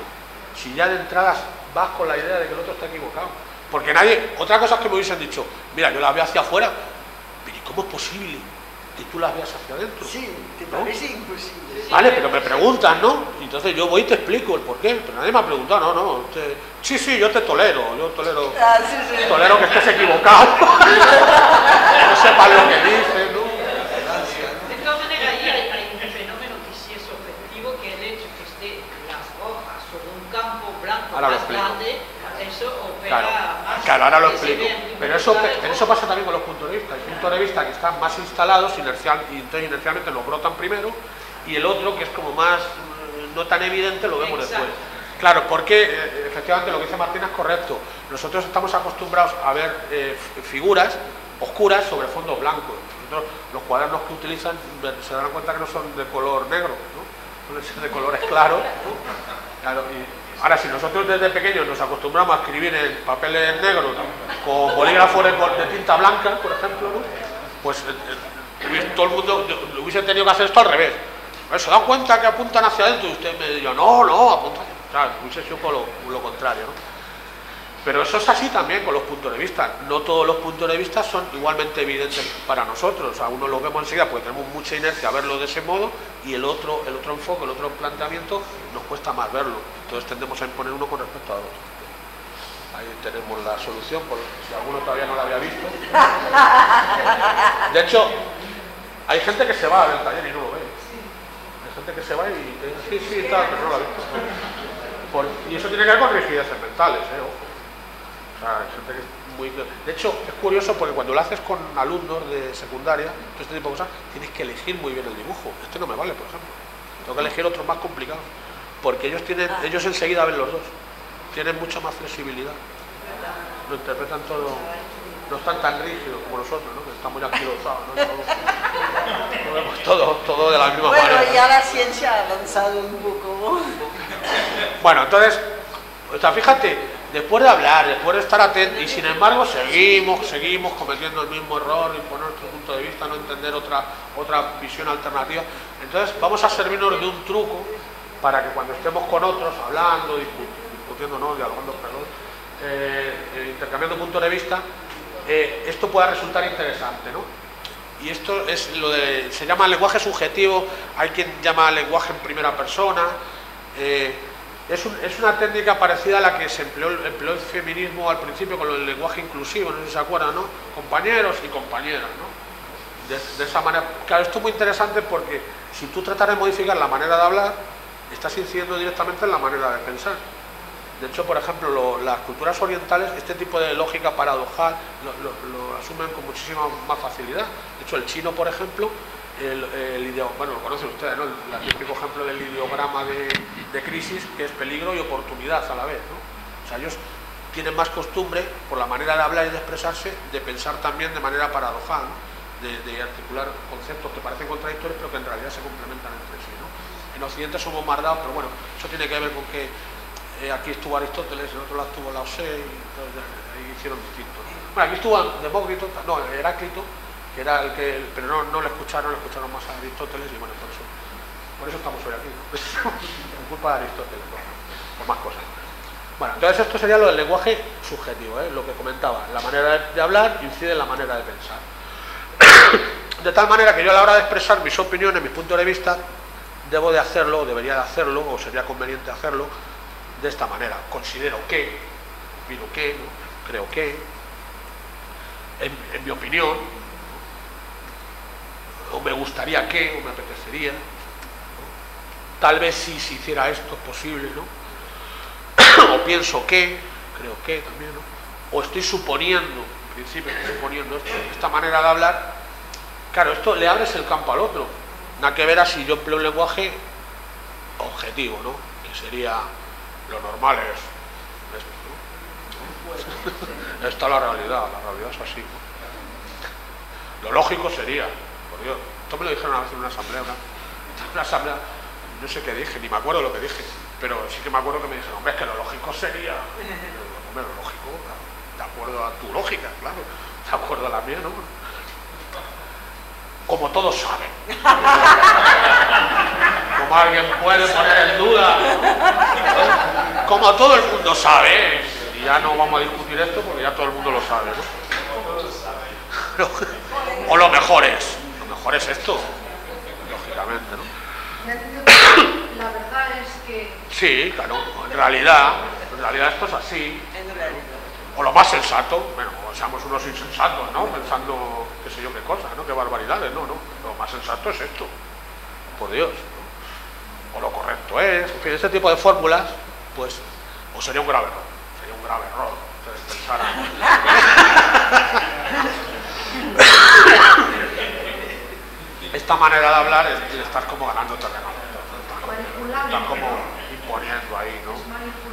Si ya de entradas vas con la idea de que el otro está equivocado. Porque otra cosa es que me hubiesen dicho, mira, yo la veo hacia afuera, pero ¿cómo es posible y tú las veas hacia adentro. Sí, te ¿no? parece imposible. Vale, pero me preguntan, ¿no? Y entonces yo voy y te explico el porqué, pero nadie me ha preguntado, no. Sí, yo te tolero, Ah, sí, sí. tolero que estés equivocado, que no sepas lo que dices, ¿no? De todas maneras, ahí hay un fenómeno que sí es objetivo, que el hecho que esté las hojas sobre un campo blanco Ahora lo más explico. grande, eso opera más. Claro, ahora lo que se explico. vean Pero eso dificultades. pasa también con los puntos de vista. Hay puntos de vista que están más instalados y entonces inercialmente los brotan primero, y el otro, que es como más no tan evidente, lo vemos Exacto. después. Claro, porque efectivamente lo que dice Martín es correcto. Nosotros estamos acostumbrados a ver figuras oscuras sobre fondos blancos. Nosotros, los cuadernos que utilizan se darán cuenta que no son de color negro, ¿no? Suelen ser de colores claros, ¿no? Claro, y ahora, si nosotros desde pequeños nos acostumbramos a escribir en papeles negros con bolígrafos de tinta blanca, por ejemplo, ¿no? Pues todo el mundo hubiese tenido que hacer esto al revés. ¿Se dan cuenta que apuntan hacia adentro? Y usted me diría, no, apuntan. Claro, hubiese sido por lo contrario, ¿no? Pero eso es así también con los puntos de vista. No todos los puntos de vista son igualmente evidentes para nosotros. O sea, uno los vemos enseguida porque tenemos mucha inercia a verlo de ese modo, y el otro enfoque, el otro planteamiento nos cuesta más verlo. Entonces tendemos a imponer uno con respecto al otro. Ahí tenemos la solución, por si alguno todavía no la había visto. De hecho, hay gente que se va del taller y no lo ve. Hay gente que se va y te dice, sí, tal, pero no lo ha visto. Y eso tiene que ver con rigideces mentales, ojo. O sea, hay gente que es muy... De hecho, es curioso porque cuando lo haces con alumnos de secundaria, todo este tipo de cosas, tienes que elegir muy bien el dibujo. Este no me vale, por ejemplo. Tengo que elegir otros más complicados. Porque ellos enseguida ven los dos. Tienen mucha más flexibilidad. Lo interpretan todo... No están tan rígidos como nosotros, ¿no? Que estamos ya anquilosados, ¿no? Lo vemos todo de la misma manera. Bueno, ya la ciencia ha avanzado un poco. Bueno, entonces, o sea, fíjate, después de hablar, después de estar atentos, y sin embargo seguimos cometiendo el mismo error, imponer nuestro punto de vista, no entender otra visión alternativa. Entonces vamos a servirnos de un truco para que cuando estemos con otros, hablando, discutiendo, no, dialogando, perdón, intercambiando puntos de vista, esto pueda resultar interesante, ¿no? Y esto es se llama lenguaje subjetivo, hay quien llama lenguaje en primera persona. Es una técnica parecida a la que se empleó el feminismo al principio con el lenguaje inclusivo, no sé si se acuerdan, ¿no? Compañeros y compañeras, ¿no? De esa manera. Claro, esto es muy interesante porque si tú tratas de modificar la manera de hablar, estás incidiendo directamente en la manera de pensar. De hecho, por ejemplo, las culturas orientales, este tipo de lógica paradojal lo asumen con muchísima más facilidad. De hecho, el chino, por ejemplo, bueno, lo conocen ustedes, ¿no? El típico ejemplo del ideograma de crisis, que es peligro y oportunidad a la vez, ¿no? O sea, ellos tienen más costumbre, por la manera de hablar y de expresarse, de pensar también de manera paradojal, ¿no? De articular conceptos que parecen contradictorios, pero que en realidad se complementan entre sí, ¿no? En Occidente somos más dados, pero bueno, eso tiene que ver con que aquí estuvo Aristóteles, en otro lado estuvo Lao Tse, y entonces ahí hicieron distintos. Bueno, aquí estuvo Demócrito, no, Heráclito, que era el que, pero no le escucharon más a Aristóteles, y bueno, por eso estamos hoy aquí, ¿no? Por culpa de Aristóteles, por más cosas. Bueno, entonces esto sería lo del lenguaje subjetivo, lo que comentaba, la manera de hablar incide en la manera de pensar. De tal manera que yo a la hora de expresar mis opiniones, mis puntos de vista, debo de hacerlo, o debería de hacerlo, o sería conveniente hacerlo de esta manera. Considero que, opino que, ¿no? Creo que, en mi opinión, o me gustaría que, o me apetecería, ¿no? Tal vez si se hiciera esto es posible, ¿no? O pienso que, creo que también, ¿no? O estoy suponiendo, en principio estoy suponiendo esto, esta manera de hablar. Claro, esto le abres el campo al otro. Nada que ver a si yo empleo un lenguaje objetivo, ¿no? Que sería lo normal es esto, ¿no? Esta es la realidad es así, ¿no? Lo lógico sería, por Dios, esto me lo dijeron a veces en una asamblea, no sé qué dije, ni me acuerdo lo que dije, pero sí que me acuerdo que me dijeron, hombre, es que lo lógico sería, hombre, lo lógico, de acuerdo a tu lógica, claro, de acuerdo a la mía, ¿no? Como todos saben. Como alguien puede poner en duda, ¿no? Como todo el mundo sabe, y ya no vamos a discutir esto porque ya todo el mundo lo sabe, ¿no? O lo mejor es, mejor es esto, lógicamente, ¿no? La verdad es que... Sí, claro, en realidad esto es así. O lo más sensato, bueno, seamos unos insensatos, ¿no? Pensando qué sé yo qué cosas, ¿no? Qué barbaridades, no. Lo más sensato es esto, por Dios, ¿no? O lo correcto es, en fin, ese tipo de fórmulas, pues, o sería un grave error, ustedes pensaran. Esta manera de hablar es que estás como ganando terreno, estás como imponiendo ahí, ¿no?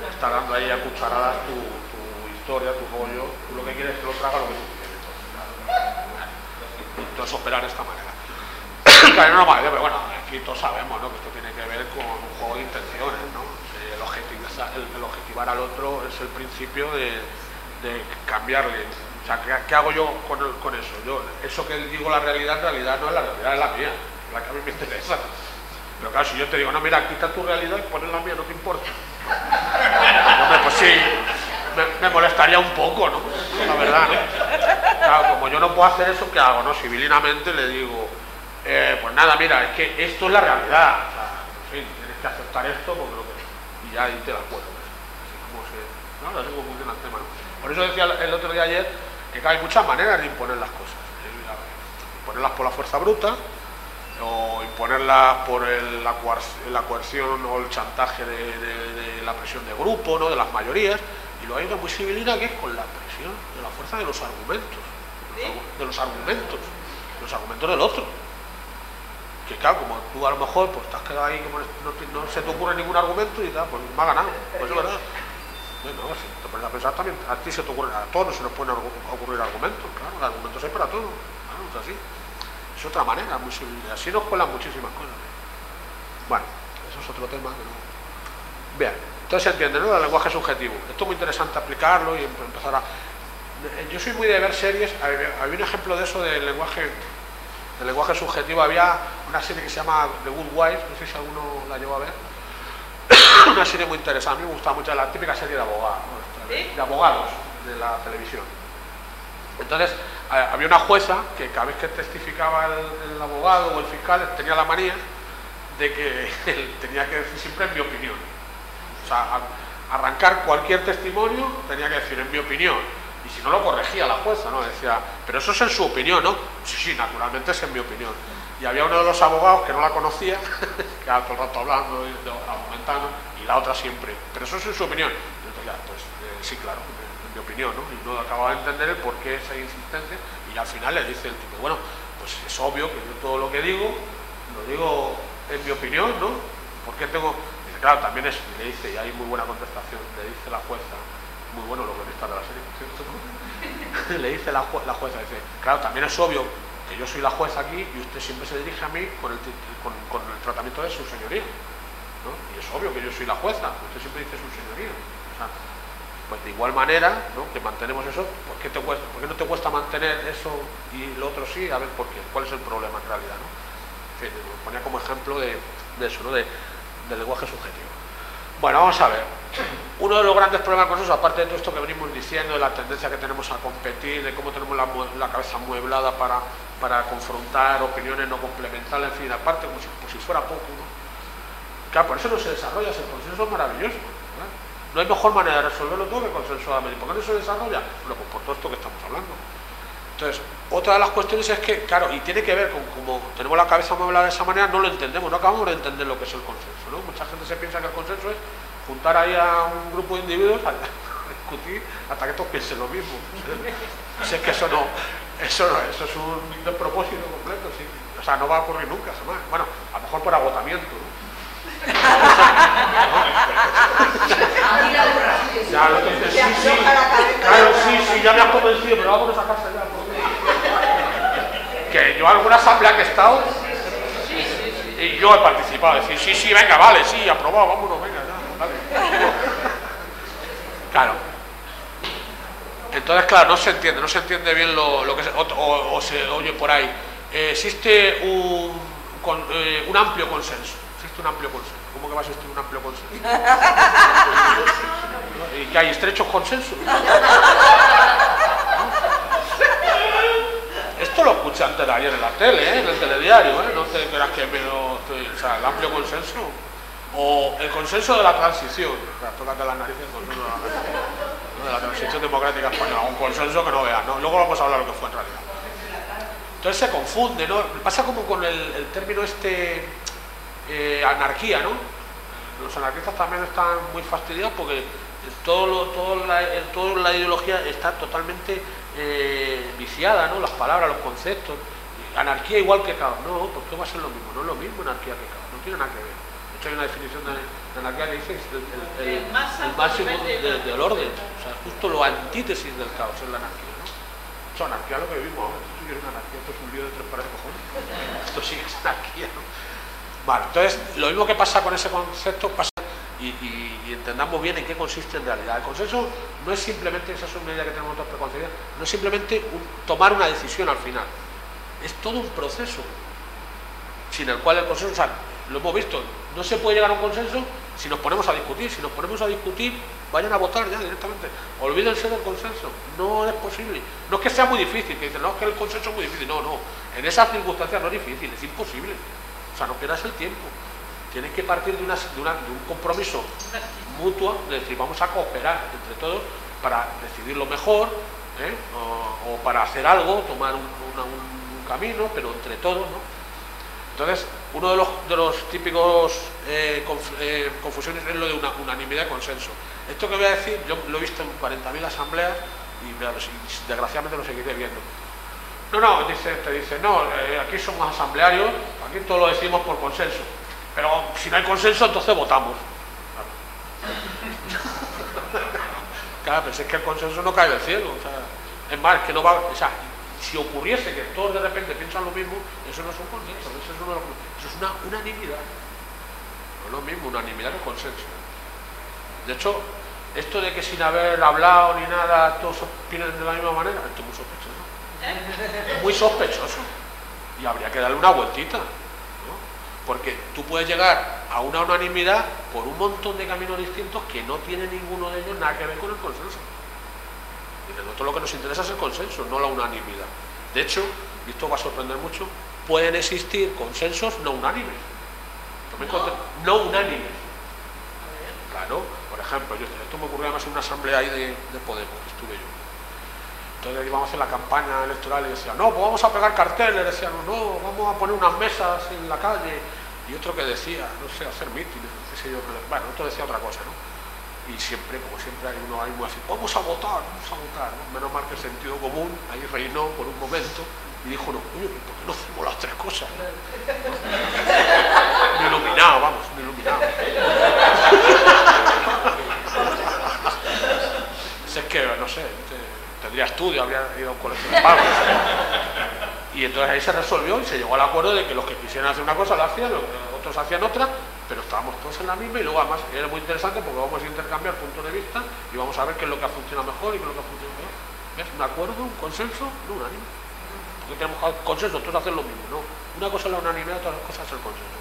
Estás dando ahí a cucharadas tu historia, tu rollo, tú lo que quieres es que lo traga lo que tú quieres. Entonces operar de esta manera. Claro, no, pero bueno, aquí todos sabemos, ¿no? Que esto tiene que ver con un juego de intenciones, ¿no? El objetivar al otro es el principio de cambiarle. O sea, ¿qué hago yo con eso? Eso que digo la realidad, en realidad no es la realidad, es la mía, la que a mí me interesa. Pero claro, si yo te digo, no, mira, quita tu realidad y pones la mía, no te importa. Hombre, pues sí, me molestaría un poco, ¿no? La verdad, ¿no? Claro, como yo no puedo hacer eso, ¿qué hago, no? Civilinamente le digo, pues nada, mira, es que esto es la realidad. O sea, en fin, tienes que aceptar esto porque y ya ahí te la cuento. ¿No? Así como funciona el tema, ¿no? Por eso decía el otro día ayer que hay muchas maneras de imponer las cosas. Imponerlas por la fuerza bruta, o imponerlas por la coerción o el chantaje de la presión de grupo, ¿no? De las mayorías, y luego hay una muy civilina que es con la presión de la fuerza de los argumentos, de los argumentos del otro. Que claro, como tú a lo mejor pues te has quedado ahí, como no se te ocurre ningún argumento y tal, pues me ha ganado, pues es verdad. No, si te pones a pensar también, a ti se te ocurren, a todos se nos pueden ocurrir argumentos, claro, argumentos hay para todo, claro, es así. Es otra manera, muy civil, así nos cuelan muchísimas cosas. Bueno, eso es otro tema que no... Bien, entonces se entiende, ¿no? El lenguaje subjetivo. Esto es muy interesante aplicarlo y empezar a... Yo soy muy de ver series, había un ejemplo de eso del lenguaje subjetivo, había una serie que se llama The Good Wife, no sé si alguno la llegó a ver. Una serie muy interesante, a mí me gusta mucho, la típica serie de abogados, ¿no? De abogados de la televisión. Entonces, había una jueza que cada vez que testificaba el abogado o el fiscal tenía la manía de que él tenía que decir siempre en mi opinión. O sea, arrancar cualquier testimonio tenía que decir en mi opinión. Y si no, lo corregía la jueza, ¿no? Decía, pero eso es en su opinión, ¿no? Sí, naturalmente es en mi opinión. Y había uno de los abogados que no la conocía, que estaba todo el rato hablando, argumentando, y la otra siempre, pero eso es en su opinión. Y entonces, ya, pues sí, claro, en mi opinión, ¿no? Y no acababa de entender el por qué esa insistencia, y al final le dice el tipo, bueno, pues es obvio que yo todo lo que digo, lo digo en mi opinión, ¿no? ¿Por qué tengo...? Dice, claro, también es, le dice, y hay muy buena contestación, le dice la jueza, muy bueno los guionistas de la serie, ¿cierto? Le dice la jueza, dice, claro, también es obvio que yo soy la jueza aquí y usted siempre se dirige a mí con el tratamiento de su señoría, ¿no? Y es obvio que yo soy la jueza, usted siempre dice su señoría. O sea, pues de igual manera, ¿no? Que mantenemos eso, ¿por qué no te cuesta mantener eso y lo otro sí? A ver, ¿por qué? ¿Cuál es el problema en realidad, no? En fin, me ponía como ejemplo de eso, ¿no? Del lenguaje subjetivo. Bueno, vamos a ver. Uno de los grandes problemas con eso, aparte de todo esto que venimos diciendo, de la tendencia que tenemos a competir, de cómo tenemos la cabeza amueblada para confrontar opiniones no complementarias, en fin, aparte como si fuera poco, ¿no? Claro, por eso no se desarrolla, ese consenso es maravilloso, ¿no? No hay mejor manera de resolverlo todo que consensuadamente. ¿Por qué no se desarrolla? Bueno, pues por todo esto que estamos hablando. Entonces, otra de las cuestiones es que, claro, y tiene que ver con cómo tenemos la cabeza amueblada de esa manera, no lo entendemos, no acabamos de entender lo que es el consenso, ¿no? Mucha gente se piensa que el consenso es juntar ahí a un grupo de individuos a discutir hasta que todos piensen lo mismo. Si es que eso es un despropósito completo, sí. O sea, no va a ocurrir nunca, jamás. Bueno, a lo mejor por agotamiento, ¿no? Ya, lo que dices, sí, claro, sí, ya me has convencido, pero vámonos a casa ya. Que yo en alguna asamblea que he estado, y yo he participado, decir, sí, venga, vale, sí, aprobado, vámonos, venga, ya, vale. Claro. Entonces, claro, no se entiende bien lo que o se oye por ahí. Existe un amplio consenso. Existe un amplio consenso. ¿Cómo que va a existir un amplio consenso? ¿Y que hay estrechos consensos? ¿No? Esto lo escuché antes de ayer en la tele, en el telediario, no te creas que o sea, el amplio consenso o el consenso de la transición, o sea, tócate las narices, el consenso de la transición democrática española, un consenso que no veas, ¿no? Luego vamos a hablar de lo que fue en realidad. Entonces se confunde, ¿no? Pasa como con el término anarquía, ¿no? Los anarquistas también están muy fastidiados porque toda la ideología está totalmente viciada, ¿no? Las palabras, los conceptos. Anarquía igual que caos. No, porque va a ser lo mismo. No es lo mismo anarquía que caos. No tiene nada que ver. De hecho hay una definición de anarquía que dice el máximo del orden. O sea, justo lo antítesis del caos es la anarquía, ¿no? Eso, anarquía es lo que vivimos ahora. Esto sí que es una anarquía. Esto es un lío de 3 pares de cojones. Esto sí que es anarquía, ¿no? Vale, entonces lo mismo que pasa con ese concepto pasa y entendamos bien en qué consiste en realidad. El consenso no es simplemente, esa es una idea que tenemos todos preconcebidas, no es simplemente tomar una decisión al final, es todo un proceso sin el cual el consenso, o sea, lo hemos visto, no se puede llegar a un consenso si nos ponemos a discutir. Si nos ponemos a discutir, vayan a votar ya directamente, olvídense del consenso, no es posible. No es que sea muy difícil, que dicen, no, es que el consenso es muy difícil, no, en esas circunstancias no es difícil, es imposible. O sea, no pierdas el tiempo. Tienes que partir de un compromiso mutuo, de decir, vamos a cooperar entre todos para decidir lo mejor, o para hacer algo, tomar un camino, pero entre todos, ¿no? Entonces, uno de los típicos confusiones es lo de una unanimidad y consenso. Esto que voy a decir, yo lo he visto en 40.000 asambleas y desgraciadamente lo seguiré viendo. No, te dice, no, aquí somos asamblearios, aquí todo lo decidimos por consenso, pero si no hay consenso, entonces votamos. Claro, pero es que el consenso no cae del cielo, o sea, es más, que no va, o sea, si ocurriese que todos de repente piensan lo mismo, eso no es un consenso, eso es una unanimidad. No es lo mismo unanimidad que consenso. De hecho, esto de que sin haber hablado ni nada, todos opinan de la misma manera, esto es muy sospechoso. Muy sospechoso, y habría que darle una vueltita, ¿no? Porque tú puedes llegar a una unanimidad por un montón de caminos distintos que no tiene ninguno de ellos nada que ver con el consenso. Y de nosotros lo que nos interesa es el consenso, no la unanimidad. De hecho, y esto va a sorprender mucho, pueden existir consensos no unánimes. No unánimes. Claro, por ejemplo, esto me ocurrió además en una asamblea ahí de Podemos, que estuve yo. Entonces íbamos a hacer la campaña electoral y decían, no, pues vamos a pegar carteles, decían, no, vamos a poner unas mesas en la calle, y otro que decía, no sé, hacer mítines, no sé yo, bueno, otro decía otra cosa, ¿no? Y siempre, como siempre, hay uno ahí muy así, vamos a votar, ¿no? Menos mal que el sentido común ahí reinó por un momento y dijo, no, oye, ¿por qué no hacemos las 3 cosas? Ni iluminado, vamos, ni iluminado. Es que, no sé, tendría estudio, habría ido a un colegio de pagos. Y entonces ahí se resolvió y se llegó al acuerdo de que los que quisieran hacer una cosa la hacían, los otros hacían otra, pero estábamos todos en la misma. Y luego además era muy interesante porque vamos a intercambiar puntos de vista y vamos a ver qué es lo que ha funcionado mejor y qué es lo que ha funcionado peor. ¿Ves? Un acuerdo, un consenso, no unánime. Porque tenemos consenso, todos hacen lo mismo, ¿no? Una cosa es la unanimidad, otra cosa es el consenso.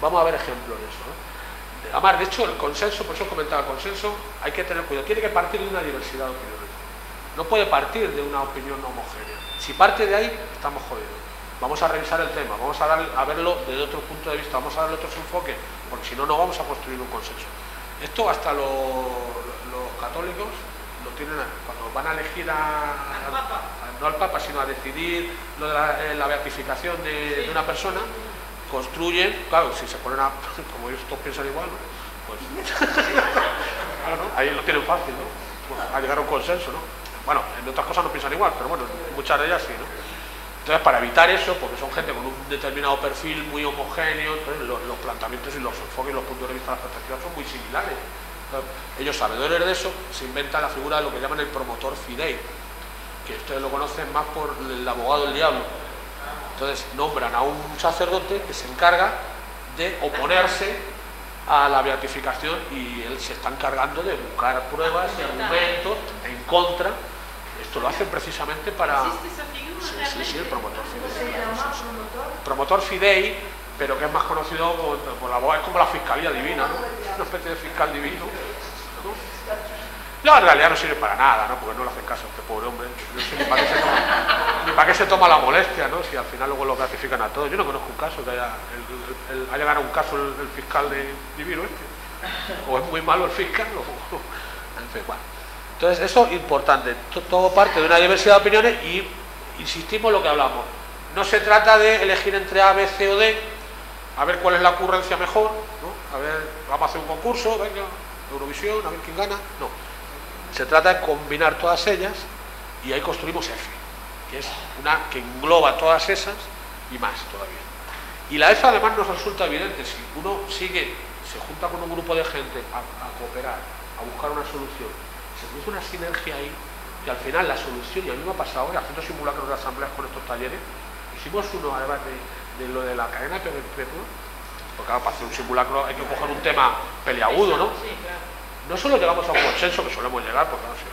Vamos a ver ejemplos de eso, ¿no? Además, de hecho, el consenso, por eso comentaba, el consenso hay que tener cuidado, tiene que partir de una diversidad de opiniones. No puede partir de una opinión homogénea. Si parte de ahí, estamos jodidos. Vamos a revisar el tema, vamos a verlo desde otro punto de vista, vamos a darle otros enfoques, porque si no, no vamos a construir un consenso. Esto hasta los católicos lo tienen, cuando van a elegir no al Papa, sino a decidir lo de la beatificación de una persona, construyen, claro, si se ponen a, como ellos todos piensan igual, ¿no? Pues claro, ¿no? Ahí lo tienen fácil, ¿no? Bueno, a llegar a un consenso, ¿no? Bueno, en otras cosas no piensan igual, pero bueno, muchas de ellas sí, ¿no? Entonces, para evitar eso, porque son gente con un determinado perfil muy homogéneo, entonces los planteamientos y los enfoques y los puntos de vista de las perspectivas son muy similares. Entonces, ellos, sabedores de eso, se inventan la figura de lo que llaman el promotor fidei, que ustedes lo conocen más por el abogado del diablo. Entonces, nombran a un sacerdote que se encarga de oponerse a la beatificación y él se está encargando de buscar pruebas y argumentos en contra. Esto lo hacen precisamente para... Sí, el promotor fidei. Promotor fidei, pero que es más conocido por la voz, es como la fiscalía divina, ¿no? Una especie de fiscal divino, ¿no? No, en realidad no sirve para nada, ¿no? Porque no le hacen caso a este pobre hombre. Ni ¿para qué se toma la molestia, no? Si al final luego lo gratifican a todos. Yo no conozco un caso que haya ganado un caso el fiscal de Divino o es muy malo el fiscal en fin, bueno. Entonces eso es importante, todo parte de una diversidad de opiniones y insistimos en lo que hablamos. No se trata de elegir entre A, B, C o D, a ver cuál es la ocurrencia mejor, ¿no? A ver, vamos a hacer un concurso, venga, Eurovisión, a ver quién gana. No, se trata de combinar todas ellas y ahí construimos F, que es una que engloba todas esas y más todavía. Y la F además nos resulta evidente, si uno sigue, se junta con un grupo de gente a cooperar, a buscar una solución, se produce una sinergia ahí, que al final la solución, y a mí me ha pasado ahora, haciendo simulacros de asambleas con estos talleres, hicimos uno además de lo de la cadena perpetua, porque claro, para hacer un simulacro hay que coger un tema peliagudo, ¿no? No solo llegamos a un consenso, que solemos llegar, porque no sé,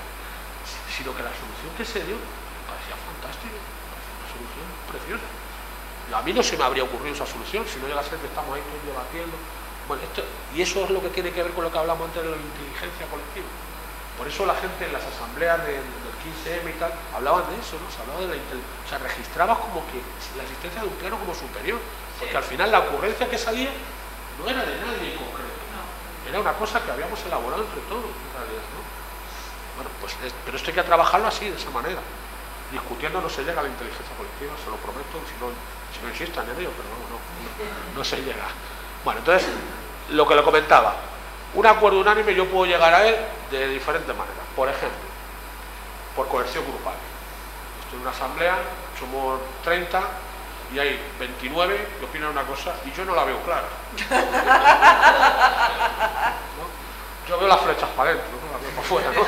sino que la solución que se dio parecía fantástica, parecía una solución preciosa. Y a mí no se me habría ocurrido esa solución, si no llega a ser que estamos ahí todos debatiendo. Bueno, y eso es lo que tiene que ver con lo que hablamos antes de la inteligencia colectiva. Por eso la gente en las asambleas del 15M y tal, hablaban de eso, ¿no? Se hablaba de la inteligencia, o sea, registrabas como que la existencia de un plano como superior, porque al final la ocurrencia que salía no era de nadie en concreto, era una cosa que habíamos elaborado entre todos, en realidad, ¿no? Bueno, pues, pero esto hay que trabajarlo así, de esa manera. Discutiendo no se llega a la inteligencia colectiva, se lo prometo, si no insistan en ello, pero no se llega. Bueno, entonces, lo que le comentaba, un acuerdo unánime yo puedo llegar a él de diferentes maneras. Por ejemplo, por coerción grupal. Estoy en una asamblea, somos 30 y hay 29 que opinan una cosa y yo no la veo clara. ¿No? Yo veo las flechas para adentro, no las veo para afuera, ¿no?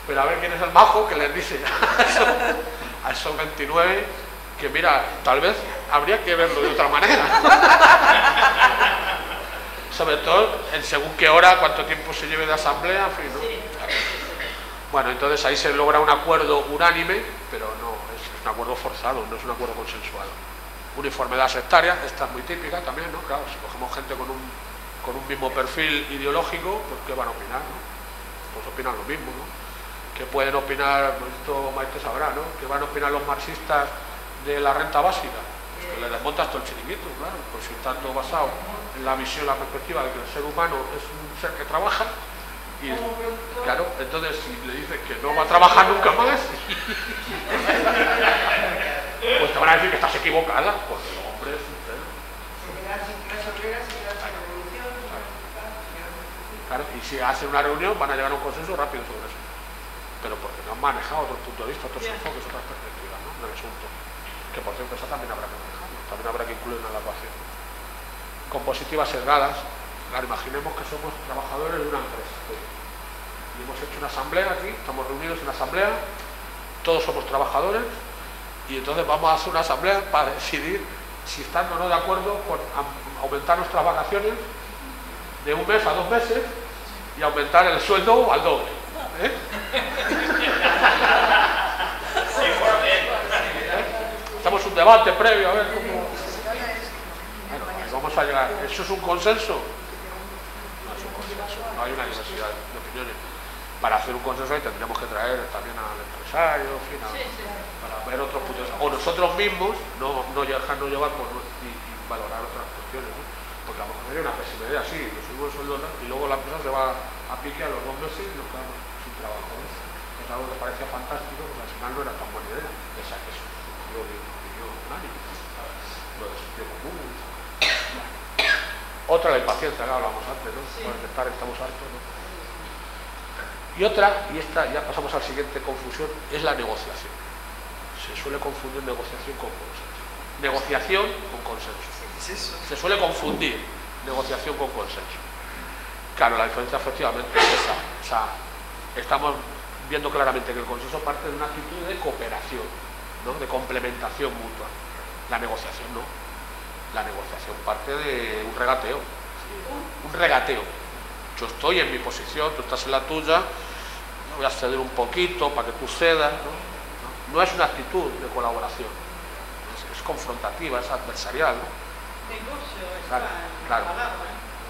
Pero a ver quién es el majo que les dice a esos 29 que mira, tal vez habría que verlo de otra manera. Sobre todo en según qué hora, cuánto tiempo se lleve de asamblea, en fin, ¿no? Bueno, entonces ahí se logra un acuerdo unánime, pero no, es un acuerdo forzado, no es un acuerdo consensuado. Uniformidad sectaria, esta es muy típica también, ¿no? Claro, si cogemos gente con un mismo perfil ideológico, pues ¿qué van a opinar, no? Pues opinan lo mismo, ¿no? ¿Qué pueden opinar, esto Maite sabrá, ¿no? ¿Qué van a opinar los marxistas de la renta básica? Pues que le desmontas todo el chiringuito, claro, pues si está todo basado en la visión, la perspectiva de que el ser humano es un ser que trabaja, y claro, entonces si le dices que no va a trabajar nunca más, pues te van a decir que estás equivocada, pues el hombre es un ser. Claro, y si hacen una reunión van a llegar a un consenso rápido sobre eso, pero porque no han manejado otros puntos de vista, otros enfoques, otras perspectivas, ¿no? Del asunto, que por cierto esa también habrá que manejarlo, también habrá que incluir en la ecuación. Compositivas sesgadas, claro, imaginemos que somos trabajadores de una empresa y hemos hecho una asamblea aquí, estamos reunidos en una asamblea, todos somos trabajadores y entonces vamos a hacer una asamblea para decidir si están o no de acuerdo con aumentar nuestras vacaciones de 1 mes a 2 meses y aumentar el sueldo al doble, ¿eh? Hacemos un debate previo a ver cómo... Bueno, vamos a llegar. ¿Eso es un consenso? No es un consenso, no hay una diversidad de opiniones. Para hacer un consenso ahí tendríamos que traer también al empresario, en fin, para ver otros puntos. O nosotros mismos no dejarnos llevar por y valorar otras cuestiones, ¿no? Porque a lo mejor sería una pésima idea, sí, nos subimos el sueldo y luego la empresa se va a pique a los 2 meses y nos quedamos sin trabajo, ¿no? Es algo que parecía fantástico, pues al final no era tan buena idea, pese a que eso surgió de una opinión unánime, lo de sentido común. Otra, la impaciencia, que hablábamos antes, ¿no? Por estar estamos hartos, ¿no? Y otra, y esta ya pasamos a la siguiente confusión, es la negociación. Se suele confundir negociación con consenso. Negociación con consenso. Se suele confundir negociación con consenso. Claro, la diferencia efectivamente es esa. O sea, estamos viendo claramente que el consenso parte de una actitud de cooperación, ¿no? De complementación mutua. La negociación no. La negociación parte de un regateo. Un regateo. Yo estoy en mi posición, tú estás en la tuya, voy a ceder un poquito para que tú cedas, ¿no? No es una actitud de colaboración, es confrontativa, es adversarial, ¿no? Negocio,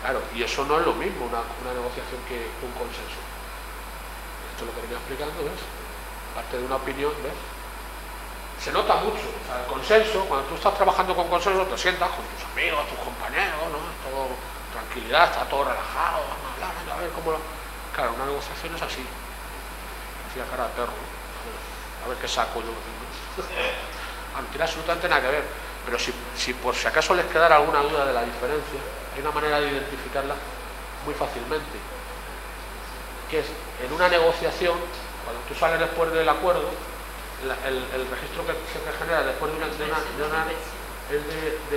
Claro, y eso no es lo mismo una negociación que un consenso. Esto es lo que venía explicando, ¿ves? Parte de una opinión, ¿ves? se nota mucho. O sea, el consenso, cuando tú estás trabajando con consenso, te sientas con tus amigos, tus compañeros, ¿no? Todo tranquilidad, está todo relajado, vamos a hablar, a ver cómo lo... Claro, una negociación es así. Así a cara de perro, ¿no? A ver qué saco yo. No tiene absolutamente nada que ver. Pero si por si acaso les quedara alguna duda de la diferencia, hay una manera de identificarla muy fácilmente. Que es, en una negociación, cuando tú sales después del acuerdo, el registro que se te genera después de una es de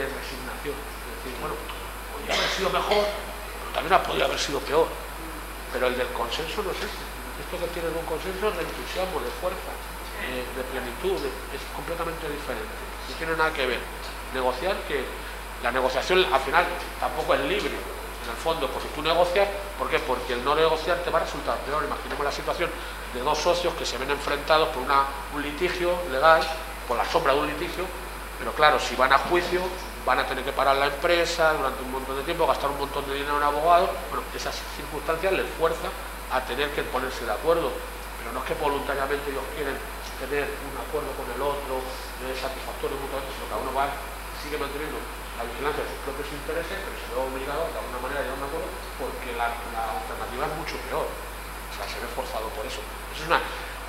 resignación. Es decir, bueno, podría haber sido mejor, pero también podría haber sido peor. Pero el del consenso no es este. Esto que tiene un consenso es de entusiasmo, de fuerza, de plenitud, es completamente diferente. No tiene nada que ver. Negociar, que la negociación al final tampoco es libre, en el fondo, porque tú negocias, ¿por qué? Porque el no negociar te va a resultar peor. Imaginemos la situación de dos socios que se ven enfrentados por un litigio legal, por la sombra de un litigio, pero claro, si van a juicio, van a tener que parar la empresa durante un montón de tiempo, gastar un montón de dinero en abogados. Bueno, esas circunstancias les fuerza a tener que ponerse de acuerdo, pero no es que voluntariamente ellos quieren tener un acuerdo con el otro, satisfactorio mutuamente, sino que cada uno sigue manteniendo la vigilancia de sus propios intereses, pero se ve obligado de alguna manera a llegar a un acuerdo porque la alternativa es mucho peor. O sea, se ve forzado por eso. Eso es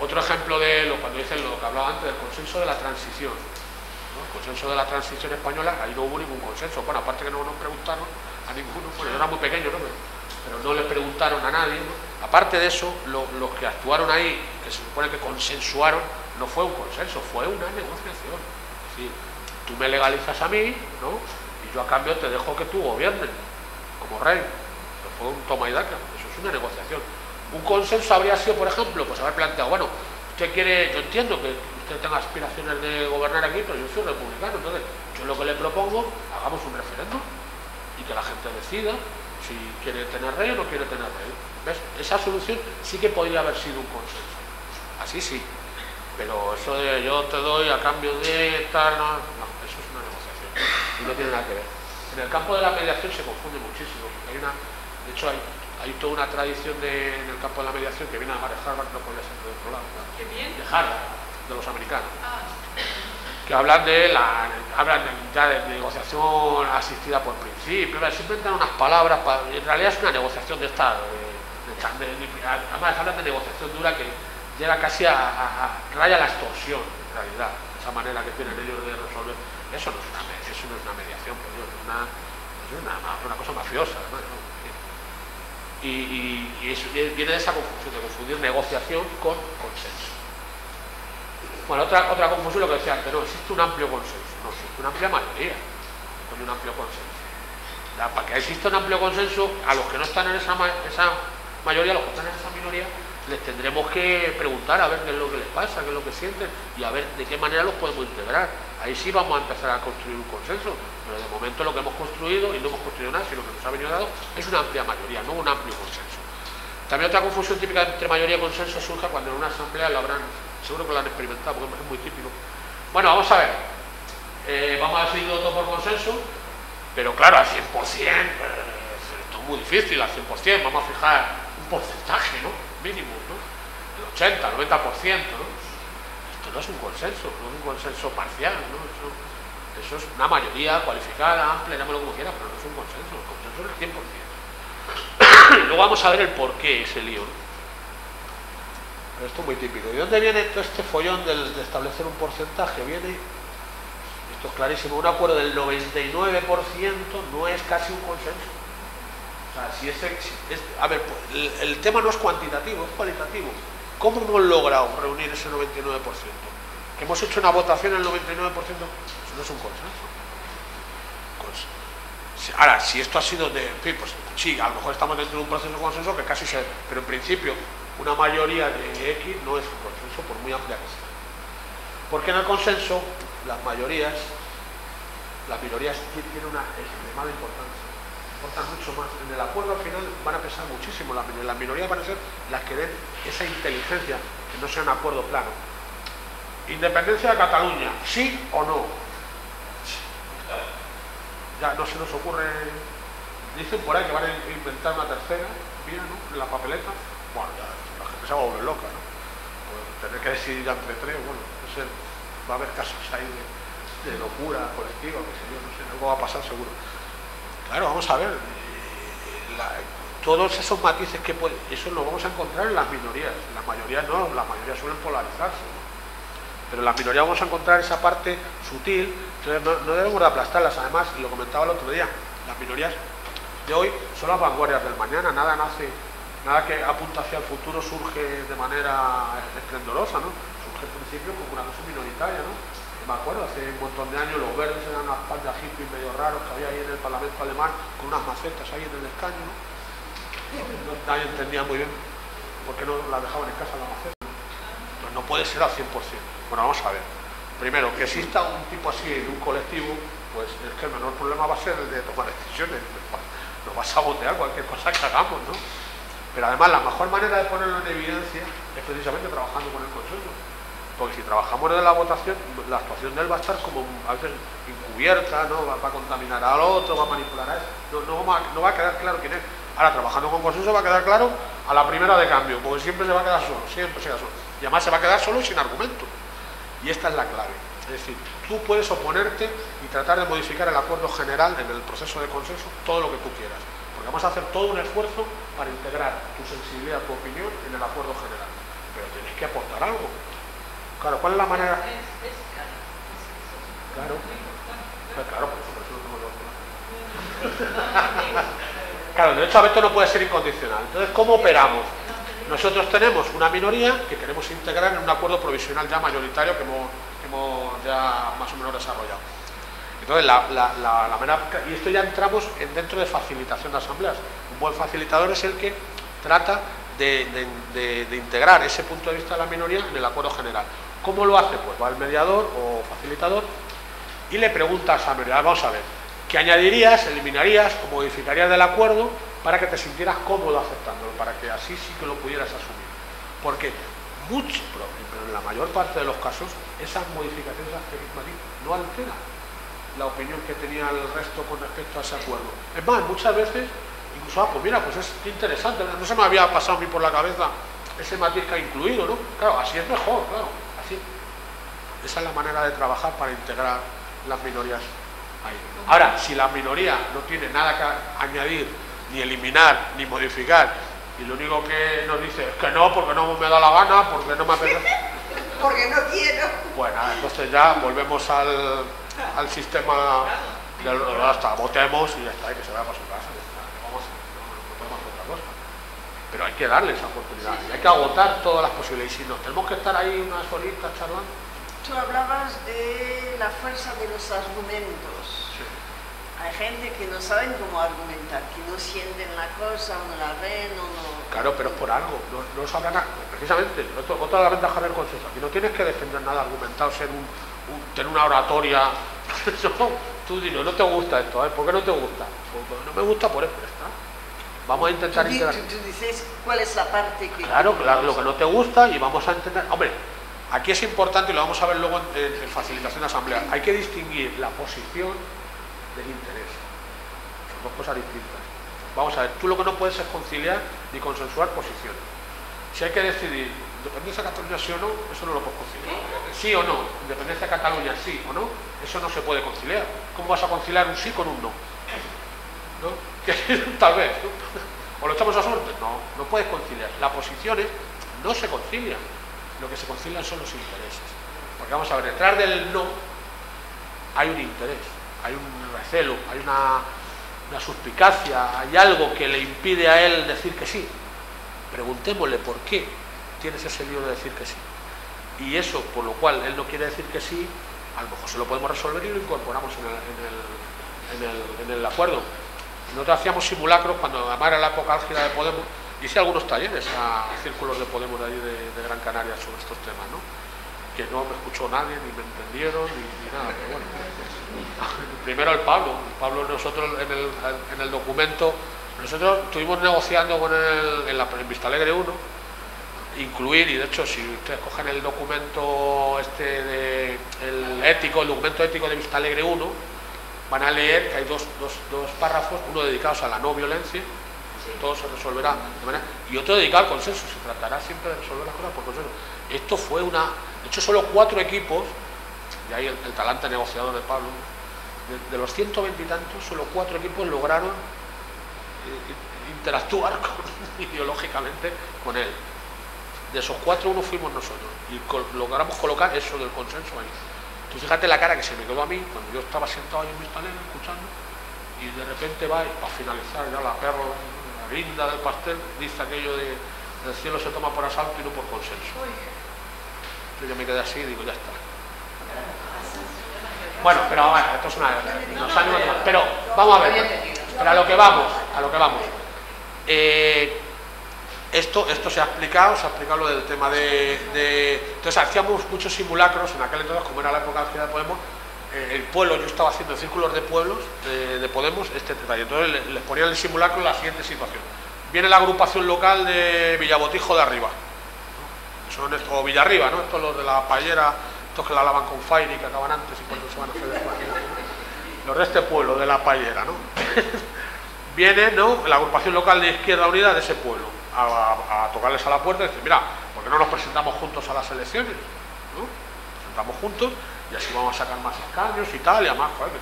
otro ejemplo de cuando dicen lo que hablaba antes del consenso de la transición, ¿no? El consenso de la transición española, ahí no hubo ningún consenso. Bueno, aparte que no nos preguntaron a ninguno, bueno, yo era muy pequeño, ¿no? Pero no le preguntaron a nadie, ¿no? Aparte de eso, los que actuaron ahí, que se supone que consensuaron, no fue un consenso, fue una negociación. Es decir, tú me legalizas a mí, ¿no? Y yo a cambio te dejo que tú gobiernes como rey. Pero fue un toma y daca, eso es una negociación. Un consenso habría sido, por ejemplo, pues haber planteado, bueno, usted quiere, yo entiendo que usted tenga aspiraciones de gobernar aquí, pero yo soy republicano, entonces yo lo que le propongo, hagamos un referéndum y que la gente decida si quiere tener rey o no quiere tener rey. ¿Ves? Esa solución sí que podría haber sido un consenso. Así sí. Pero eso de yo te doy a cambio de tal, no, eso es una negociación. Y no tiene nada que ver. En el campo de la mediación se confunde muchísimo. De hecho, hay toda una tradición en el campo de la mediación que viene a de Harvard, no podría ser de otro lado. Qué bien. De Harvard, de los americanos. Que hablan ya de negociación asistida por principio, siempre dan unas palabras, en realidad es una negociación de esta, además hablan de negociación dura que llega casi a raya la extorsión, en realidad, esa manera que tienen ellos de resolver. Eso no es una mediación, por Dios, es una cosa mafiosa, además, ¿no? Y eso viene de esa confusión, de confundir negociación con consenso. Bueno, otra confusión, lo que decía antes, no existe un amplio consenso, no existe una amplia mayoría con un amplio consenso. Para que exista un amplio consenso, a los que no están en esa mayoría, a los que están en esa minoría, les tendremos que preguntar a ver qué es lo que les pasa, qué es lo que sienten y a ver de qué manera los podemos integrar. Ahí sí vamos a empezar a construir un consenso, pero de momento lo que hemos construido, y no hemos construido nada, sino que nos ha venido dado, es una amplia mayoría, no un amplio consenso. También otra confusión típica entre mayoría y consenso surge cuando en una asamblea seguro que lo han experimentado, porque es muy típico. Bueno, vamos a ver, vamos a seguir todo por consenso, pero claro, al 100%, esto es muy difícil, al 100%, vamos a fijar un porcentaje, ¿no? Mínimo, ¿no? El 80, el 90%, ¿no? Esto no es un consenso, no es un consenso parcial, ¿no? Eso es una mayoría cualificada, amplia, llámalo como quieras, pero no es un consenso, el consenso es el 100%. Luego vamos a ver el por qué ese lío, ¿no? Pero esto es muy típico. ¿Y dónde viene todo este follón de establecer un porcentaje? Viene, esto es clarísimo, un acuerdo del 99% no es casi un consenso. O sea, a ver, el tema no es cuantitativo, es cualitativo. ¿Cómo hemos logrado reunir ese 99%? ¿Que hemos hecho una votación en el 99%? Eso no es un consenso. Ahora, si esto ha sido pues sí, a lo mejor estamos dentro de un proceso de consenso que casi se... Pero en principio, una mayoría de X no es un consenso, por muy amplia que sea. Porque en el consenso, las minorías tienen una extremada importancia. Importan mucho más. En el acuerdo al final van a pesar muchísimo. Las minorías van a ser las que den esa inteligencia, que no sea un acuerdo plano. Independencia de Cataluña, ¿sí o no? Ya no se nos ocurre. Dicen por ahí que van a inventar una tercera vía, ¿no? En la papeleta. Bueno, ya la gente se va a volver loca, ¿no? Pues tener que decidir entre tres, bueno, va a haber casos ahí de locura colectiva, que sé yo, no sé, algo va a pasar seguro. Claro, vamos a ver, todos esos matices que eso lo vamos a encontrar en las minorías. Las mayorías no, las mayorías suelen polarizarse, ¿no? Pero en las minorías vamos a encontrar esa parte sutil, entonces no debemos de aplastarlas. Además, y lo comentaba el otro día, las minorías de hoy son las vanguardias del mañana, nada que apunta hacia el futuro surge de manera esplendorosa, ¿no? Surge al principio como una cosa minoritaria, ¿no? Me acuerdo, hace un montón de años los verdes eran unas pandas hippies medio raros que había ahí en el Parlamento alemán con unas macetas ahí en el escaño, ¿no? Nadie entendía muy bien por qué no la dejaban en casa la maceta. Pues no puede ser al 100%. Bueno, vamos a ver. Primero, que exista un tipo así en un colectivo, pues es que el menor problema va a ser el de tomar decisiones. Nos va a sabotear cualquier cosa que hagamos, ¿no? Pero además la mejor manera de ponerlo en evidencia es precisamente trabajando con el consenso. Porque si trabajamos desde la votación, la actuación de él va a estar como a veces encubierta, ¿no? Va a contaminar al otro, va a manipular a él. No va a quedar claro quién es. Ahora, trabajando con consenso va a quedar claro a la primera de cambio, porque siempre se va a quedar solo, siempre se queda solo. Y además se va a quedar solo y sin argumento. Y esta es la clave. Es decir, tú puedes oponerte y tratar de modificar el acuerdo general en el proceso de consenso todo lo que tú quieras. Porque vamos a hacer todo un esfuerzo para integrar tu sensibilidad, tu opinión en el acuerdo general. Pero tienes que aportar algo. Claro, ¿cuál es la manera? Claro, por eso no tengo yo. Claro, el derecho a veto no puede ser incondicional. Entonces, ¿cómo operamos? Nosotros tenemos una minoría que queremos integrar en un acuerdo provisional ya mayoritario que hemos ya más o menos desarrollado. Entonces, la manera, y esto ya entramos dentro de facilitación de asambleas. Un buen facilitador es el que trata de integrar ese punto de vista de la minoría en el acuerdo general. ¿Cómo lo hace? Pues va el mediador o facilitador y le pregunta a esa minoría, vamos a ver, ¿qué añadirías, eliminarías o modificarías del acuerdo para que te sintieras cómodo aceptándolo, para que así sí que lo pudieras asumir? Porque pero en la mayor parte de los casos, esas modificaciones, esas matices, no alteran la opinión que tenía el resto con respecto a ese acuerdo. Es más, muchas veces, incluso, pues mira, pues es interesante, no se me había pasado a mí por la cabeza ese matiz que ha incluido, ¿no? Claro, así es mejor, claro, así. Esa es la manera de trabajar para integrar las minorías ahí. Ahora, si la minoría no tiene nada que añadir, ni eliminar, ni modificar, y lo único que nos dice es que no, porque no me da la gana, porque no me apetece, Porque no quiero. bueno, entonces ya volvemos al sistema del hasta votemos y ya está, y que se vaya para su casa, ya está, no podemos hacer otra cosa. Pero hay que darle esa oportunidad, y hay que agotar todas las posibilidades, y si no, tenemos que estar ahí unas horitas charlando. Tú hablabas de la fuerza de los argumentos. Sí. Hay gente que no saben cómo argumentar, que no sienten la cosa, o no la ven, o no... Claro, pero es por algo, no sabrán nada. Precisamente, otra de las ventajas del consenso, aquí no tienes que defender nada argumentado, tener una oratoria. No, tú dinos, no te gusta esto, ¿por qué no te gusta? Pues no me gusta por esto, está. Vamos a intentar integrar. Tú dices cuál es la parte que... Claro, lo que no te gusta y vamos a entender. Hombre, aquí es importante, y lo vamos a ver luego en facilitación de asamblea, hay que distinguir la posición del interés. Son dos cosas distintas. Vamos a ver, tú lo que no puedes es conciliar ni consensuar posiciones. Si hay que decidir independencia de Cataluña sí o no, eso no lo puedes conciliar. Sí o no, independencia de Cataluña sí o no, eso no se puede conciliar. ¿Cómo vas a conciliar un sí con un no? ¿No? Tal vez, ¿no? ¿O lo echamos a suerte? No puedes conciliar. Las posiciones no se concilian. Lo que se concilian son los intereses. Porque vamos a ver, detrás del no hay un interés, hay un recelo, hay una suspicacia, hay algo que le impide a él decir que sí. Preguntémosle por qué tienes ese lío de decir que sí. Y eso, por lo cual él no quiere decir que sí, a lo mejor se lo podemos resolver y lo incorporamos en el acuerdo. Nosotros hacíamos simulacros cuando además era la época álgida de Podemos, hice algunos talleres a círculos de Podemos de allí de Gran Canaria sobre estos temas, ¿no? Que no me escuchó nadie, ni me entendieron, ni nada, pero bueno. Primero el Pablo, nosotros en el documento, nosotros estuvimos negociando con él en Vista Alegre 1, incluir, y de hecho si ustedes cogen el documento el documento ético de Vista Alegre 1, van a leer que hay dos párrafos, uno dedicado a la no violencia, todo se resolverá de manera, y otro dedicado al consenso, se tratará siempre de resolver las cosas por consenso. Esto fue de hecho solo 4 equipos y ahí el talante negociador de Pablo, de los 120 y tantos, solo 4 equipos lograron interactuar ideológicamente con él. De esos 4, 1 fuimos nosotros y logramos colocar eso del consenso ahí. Tú fíjate la cara que se me quedó a mí cuando yo estaba sentado ahí en mi escalera escuchando, y de repente va y para finalizar ya la guinda del pastel dice aquello de el cielo se toma por asalto y no por consenso. Entonces yo me quedé así y digo, ya está. Bueno, pero bueno, esto es una... Pero vamos a ver, pero a lo que vamos. Esto se ha explicado lo del tema entonces hacíamos muchos simulacros en aquel entonces, como era la época de Podemos, el pueblo, yo estaba haciendo círculos de pueblos de Podemos, detalle. Entonces les ponían el simulacro la siguiente situación. Viene la agrupación local de Villabotijo de Arriba, ¿no? O Villarriba, ¿no? Estos los de la payera, estos que la lavan con Fairy, que acaban antes y por eso se van a hacer después. Los de este pueblo, de la payera, ¿no? Viene, ¿no?, la agrupación local de Izquierda Unida de ese pueblo a tocarles a la puerta y decir, mira, ¿por qué no nos presentamos juntos a las elecciones? ¿No? Nos presentamos juntos y así vamos a sacar más escaños y tal, y además, joder.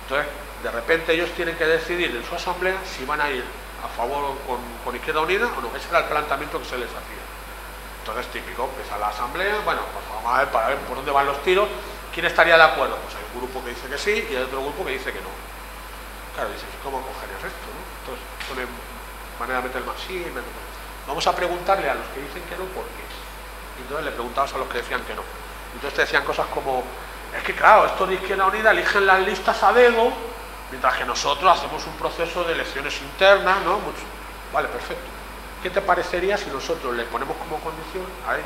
Entonces, de repente ellos tienen que decidir en su asamblea si van a ir a favor con Izquierda Unida o no. Ese era el planteamiento que se les hacía. Entonces, típico, empieza la asamblea, bueno, pues vamos a ver para ver por dónde van los tiros, quién estaría de acuerdo. Pues hay un grupo que dice que sí y hay otro grupo que dice que no. Claro, dices, ¿cómo cogerías esto, no? Entonces, ponen manera de meter más sí, vamos a preguntarle a los que dicen que no por qué. Y entonces le preguntabas a los que decían que no. Entonces te decían cosas como, es que claro, estos de Izquierda Unida eligen las listas a dedo, mientras que nosotros hacemos un proceso de elecciones internas, ¿no? Vale, perfecto. ¿Qué te parecería si nosotros les ponemos como condición a ellos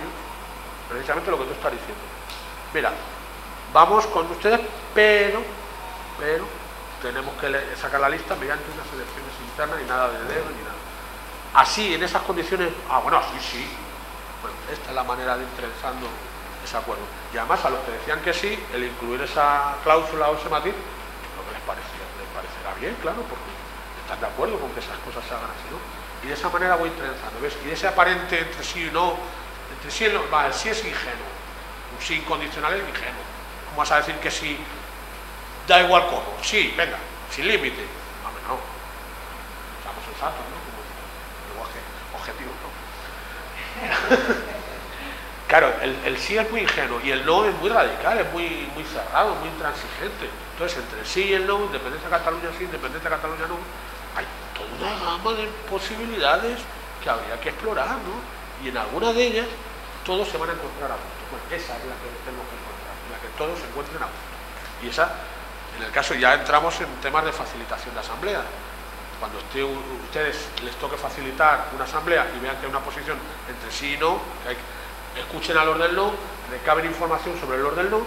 precisamente lo que tú estás diciendo? Mira, vamos con ustedes, pero tenemos que sacar la lista mediante unas elecciones internas y nada de dedo ni nada. Así, en esas condiciones, bueno, sí. Bueno, esta es la manera de ir trenzando ese acuerdo. Y además a los que decían que sí, el incluir esa cláusula o ese matiz, lo que les parecerá bien, claro, porque están de acuerdo con que esas cosas se hagan así, ¿no? Y de esa manera voy trenzando, ¿ves? Y ese aparente entre sí y no, entre sí y no, el sí es ingenuo, un sí incondicional es ingenuo. ¿Cómo vas a decir que sí? Da igual cómo, sí, venga, sin límite. No, estamos sensatos, ¿no? Como lenguaje objetivo, ¿no? Claro, el sí es muy ingenuo y el no es muy radical, es muy cerrado, muy intransigente. Entonces, entre el sí y el no, independencia de Cataluña sí, independencia de Cataluña no, hay toda una gama de posibilidades que habría que explorar, ¿no? Y en alguna de ellas todos se van a encontrar a punto. Bueno, esa es la que tenemos que encontrar, la que todos se encuentren a punto. Y esa, en el caso, ya entramos en temas de facilitación de asamblea. Cuando ustedes les toque facilitar una asamblea y vean que hay una posición entre sí y no, escuchen a los del no, recaben información sobre los del no,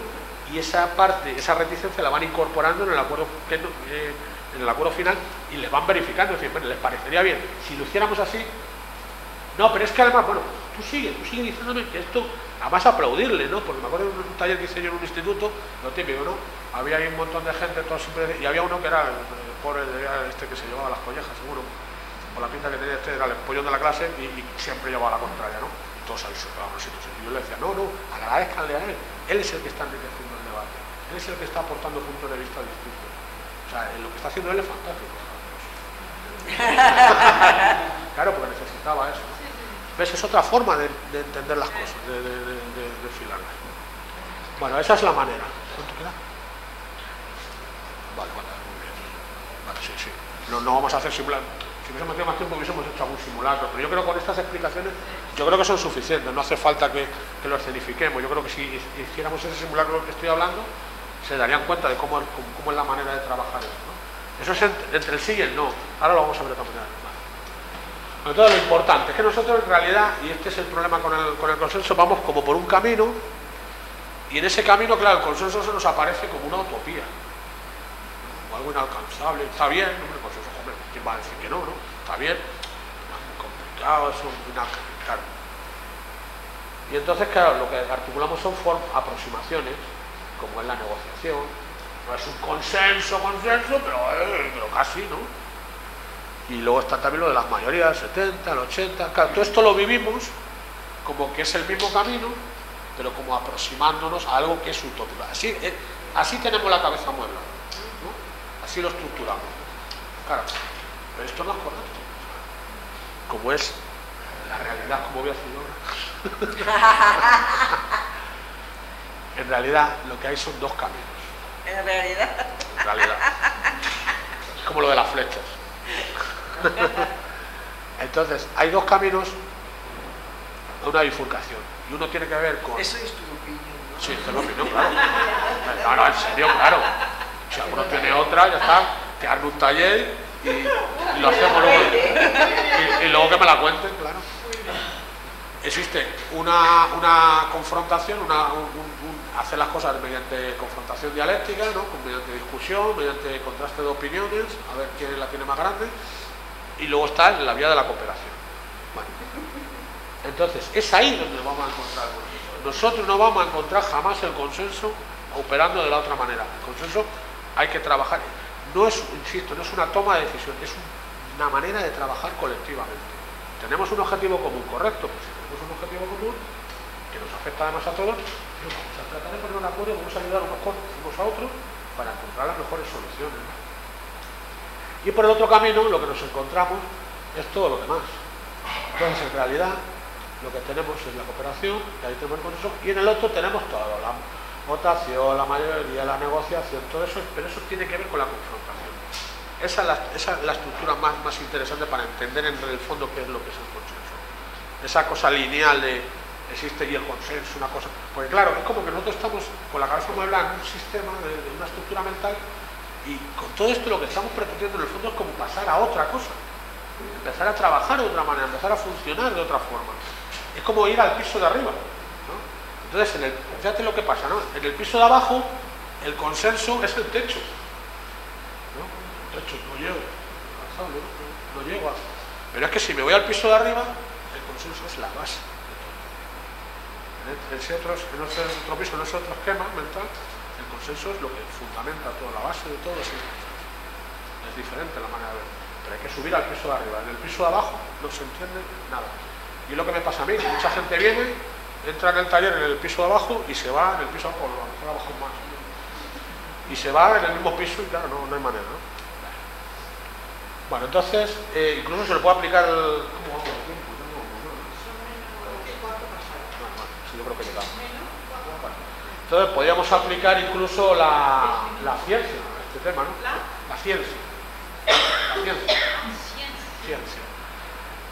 y esa parte, esa reticencia la van incorporando en el acuerdo final y les van verificando. Es decir, bueno, les parecería bien si lo hiciéramos así. No, pero es que además, bueno, tú sigue diciéndome que esto, además aplaudirle, ¿no? Porque me acuerdo de un taller que hice yo en un instituto, lo típico, ¿no? Había ahí un montón de gente, todos siempre, y había uno que era el pobre, este que se llevaba las collejas, seguro, por la pinta que tenía era el pollón de la clase y siempre llevaba la contraria, ¿no? Y todos ahí se quedaban así, y yo le decía, no, agradezcanle a él es el que está enriqueciendo el debate, él es el que está aportando puntos de vista distintos. O sea, lo que está haciendo él es fantástico. Claro, porque necesitaba eso, ¿no? ¿Ves? Es otra forma de entender las cosas, de filarlas. Bueno, esa es la manera. ¿Cuánto queda? Vale, muy bien. Vale, sí. No vamos a hacer simulacro. Si hubiésemos tenido más tiempo hubiésemos hecho algún simulacro, pero yo creo que con estas explicaciones, yo creo que son suficientes, no hace falta que lo escenifiquemos. Yo creo que si hiciéramos ese simulacro que estoy hablando, se darían cuenta de cómo es la manera de trabajar eso, ¿no? Eso es entre el sí y el no. Ahora lo vamos a ver de otra manera. Entonces lo importante es que nosotros en realidad, y este es el problema con el consenso, vamos como por un camino, y en ese camino, claro, el consenso se nos aparece como una utopía, o algo inalcanzable. Está bien, ¿no? El consenso, hombre, ¿quién va a decir que no? Está bien, es muy complicado, es claro. Y entonces, claro, lo que articulamos son aproximaciones, como es la negociación. No es un consenso, pero casi, ¿no? Y luego está también lo de las mayorías, el 70, el 80, claro, todo esto lo vivimos como que es el mismo camino, pero como aproximándonos a algo que es utópico. Así tenemos la cabeza mueblada, ¿no? Así lo estructuramos. Claro, pero esto no es correcto. Como es la realidad, como voy a decir ahora. En realidad, lo que hay son dos caminos. En realidad. En realidad. Es como lo de las flechas. Entonces, hay dos caminos a una bifurcación. Y uno tiene que ver con... Eso es tu opinión, ¿no? Sí, esta es mi opinión, claro. No, en serio, claro. Si alguno tiene otra, ya está. Que arme un taller y lo hacemos luego. Y luego que me la cuenten, claro. Existe una confrontación, hacer las cosas mediante confrontación dialéctica, ¿no? Mediante discusión, mediante contraste de opiniones, a ver quién la tiene más grande, y luego está la vía de la cooperación. Bueno. Entonces, es ahí donde vamos a encontrar el consenso. Nosotros no vamos a encontrar jamás el consenso operando de la otra manera. El consenso hay que trabajar, no es, insisto, no es una toma de decisión, es una manera de trabajar colectivamente. Tenemos un objetivo común, correcto, pues si tenemos un objetivo común que nos afecta además a todos, pues vamos a tratar de poner un acuerdo, vamos a ayudar unos a otros para encontrar las mejores soluciones, ¿no? Y por el otro camino lo que nos encontramos es todo lo demás. Entonces, en realidad, lo que tenemos es la cooperación, que ahí tenemos el consenso, y en el otro tenemos todo, la votación, la mayoría, la negociación, todo eso, pero eso tiene que ver con la confrontación. Esa es la estructura más interesante para entender en el fondo qué es lo que es el consenso. Esa cosa lineal de existe y el consenso, una cosa... Porque claro, es como que nosotros estamos con la cabeza mueblada en un sistema, de una estructura mental, y con todo esto lo que estamos pretendiendo en el fondo es como pasar a otra cosa. Empezar a trabajar de otra manera, empezar a funcionar de otra forma. Es como ir al piso de arriba, ¿no? Entonces, fíjate lo que pasa, ¿no? En el piso de abajo, el consenso es el techo. De hecho, no llego pero es que si me voy al piso de arriba, el consenso es la base de todo. En ese otro piso, en ese otro esquema mental, el consenso es lo que fundamenta todo, la base de todo. Es diferente la manera de ver, pero hay que subir al piso de arriba. En el piso de abajo no se entiende nada. Y es lo que me pasa a mí, mucha gente viene, entra en el taller en el piso de abajo y se va en el piso de abajo, a lo mejor abajo más, y se va en el mismo piso y claro, no hay manera, ¿no? Bueno, entonces, incluso se le puede aplicar el... ¿Cómo vamos de tiempo? Sí, yo creo que llegamos. Entonces, podríamos aplicar incluso la ciencia a este tema, ¿no? La ciencia. Ciencia.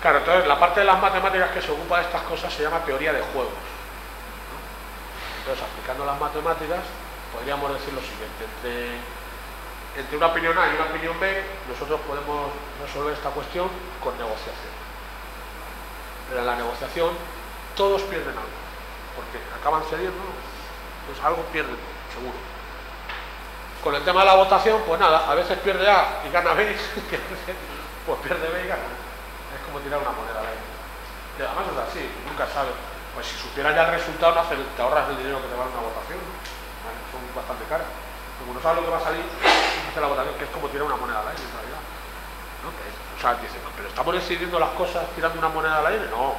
Claro, entonces, la parte de las matemáticas que se ocupa de estas cosas se llama teoría de juegos, ¿no? Entonces, aplicando las matemáticas, podríamos decir lo siguiente. Entre una opinión A y una opinión B, nosotros podemos resolver esta cuestión con negociación. Pero en la negociación todos pierden algo, porque acaban cediendo, pues algo pierden, seguro. Con el tema de la votación, pues nada, a veces pierde A y gana B, pues pierde B y gana. Es como tirar una moneda al aire. Y además es así, nunca sabes. Pues si supieras ya el resultado, te ahorras el dinero que te vale una votación, ¿no? Son bastante caras. Como no sabes lo que va a salir, hace la votación, que es como tirar una moneda al aire en realidad, ¿no? O sea, dicen, pero ¿estamos decidiendo las cosas tirando una moneda al aire? No,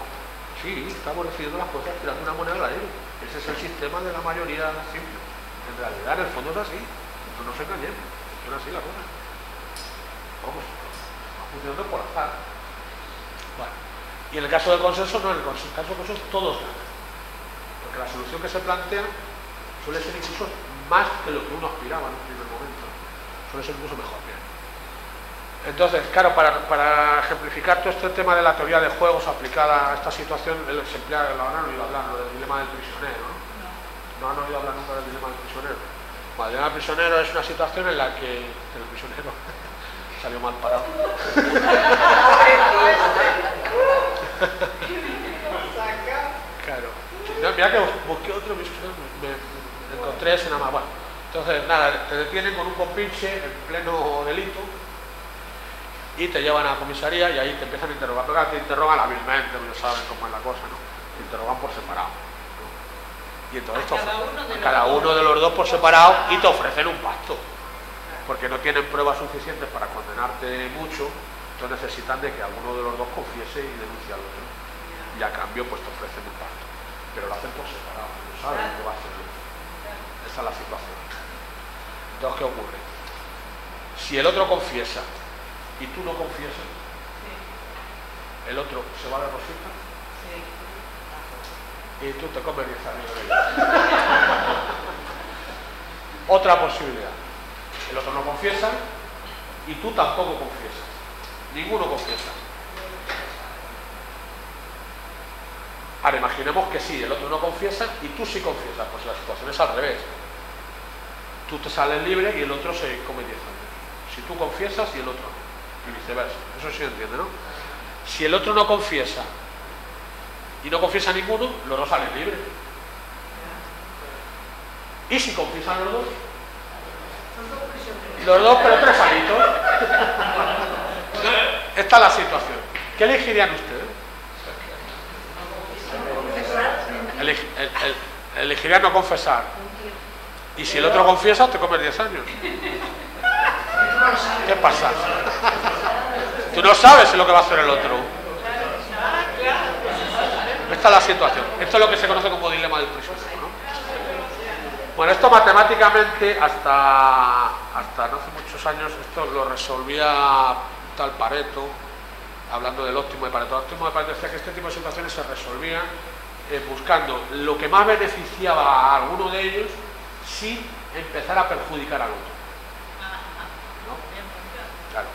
sí, estamos decidiendo las cosas tirando una moneda al aire. Ese es el sistema de la mayoría simple. En realidad, en el fondo es así, no nos engañemos, funciona así la cosa. Vamos, va funcionando por azar. Bueno, y en el caso del consenso, no, en el caso del consenso todos ganan, porque la solución que se plantea suele ser incluso más que lo que uno aspiraba en un primer momento, suele ser incluso mejor. Bien. Entonces, claro, para ejemplificar todo este tema de la teoría de juegos aplicada a esta situación, se emplea, lo han oído hablar, del dilema del prisionero, ¿no? No han oído hablar nunca del dilema del prisionero. Bueno, el dilema del prisionero es una situación en la que el prisionero salió mal parado. Claro. No, mira que busqué otro prisionero, me encontré ese nada más. Bueno, entonces nada, te detienen con un compinche en pleno delito y te llevan a la comisaría y ahí te empiezan a interrogar. Pero te interrogan hábilmente, no saben cómo es la cosa, ¿no? Te interrogan por separado, ¿no? Y entonces cada uno de los dos por separado y te ofrecen un pacto, porque no tienen pruebas suficientes para condenarte mucho, entonces necesitan de que alguno de los dos confiese y denuncie al otro, y a cambio pues te ofrecen un pacto, pero lo hacen por separado, no Esa es la situación. Entonces, ¿qué ocurre? Si el otro confiesa y tú no confiesas, el otro se va de rosita y tú te comes 10 años de vida. Otra posibilidad. El otro no confiesa y tú tampoco confiesas. Ninguno confiesa. Ahora imaginemos que sí, el otro no confiesa y tú sí confiesas. Pues la situación es al revés. Tú te sales libre y el otro se come 10 años. Si tú confiesas y el otro no. Y viceversa. Eso sí se entiende, ¿no? Si el otro no confiesa y no confiesa ninguno, los dos salen libres. Y si confiesan los dos pero 3 añitos. Esta es la situación. ¿Qué elegirían ustedes? Elegirían no confesar. Y si el otro confiesa, te comes 10 años. ¿Qué pasa? Tú no sabes lo que va a hacer el otro. Esta es la situación. Esto es lo que se conoce como dilema del prisionero, ¿no? Bueno, esto matemáticamente hasta no hace muchos años esto lo resolvía tal Pareto, hablando del óptimo de Pareto. El óptimo de Pareto decía que este tipo de situaciones se resolvían buscando lo que más beneficiaba a alguno de ellos sin empezar a perjudicar al otro, ¿no? Claro,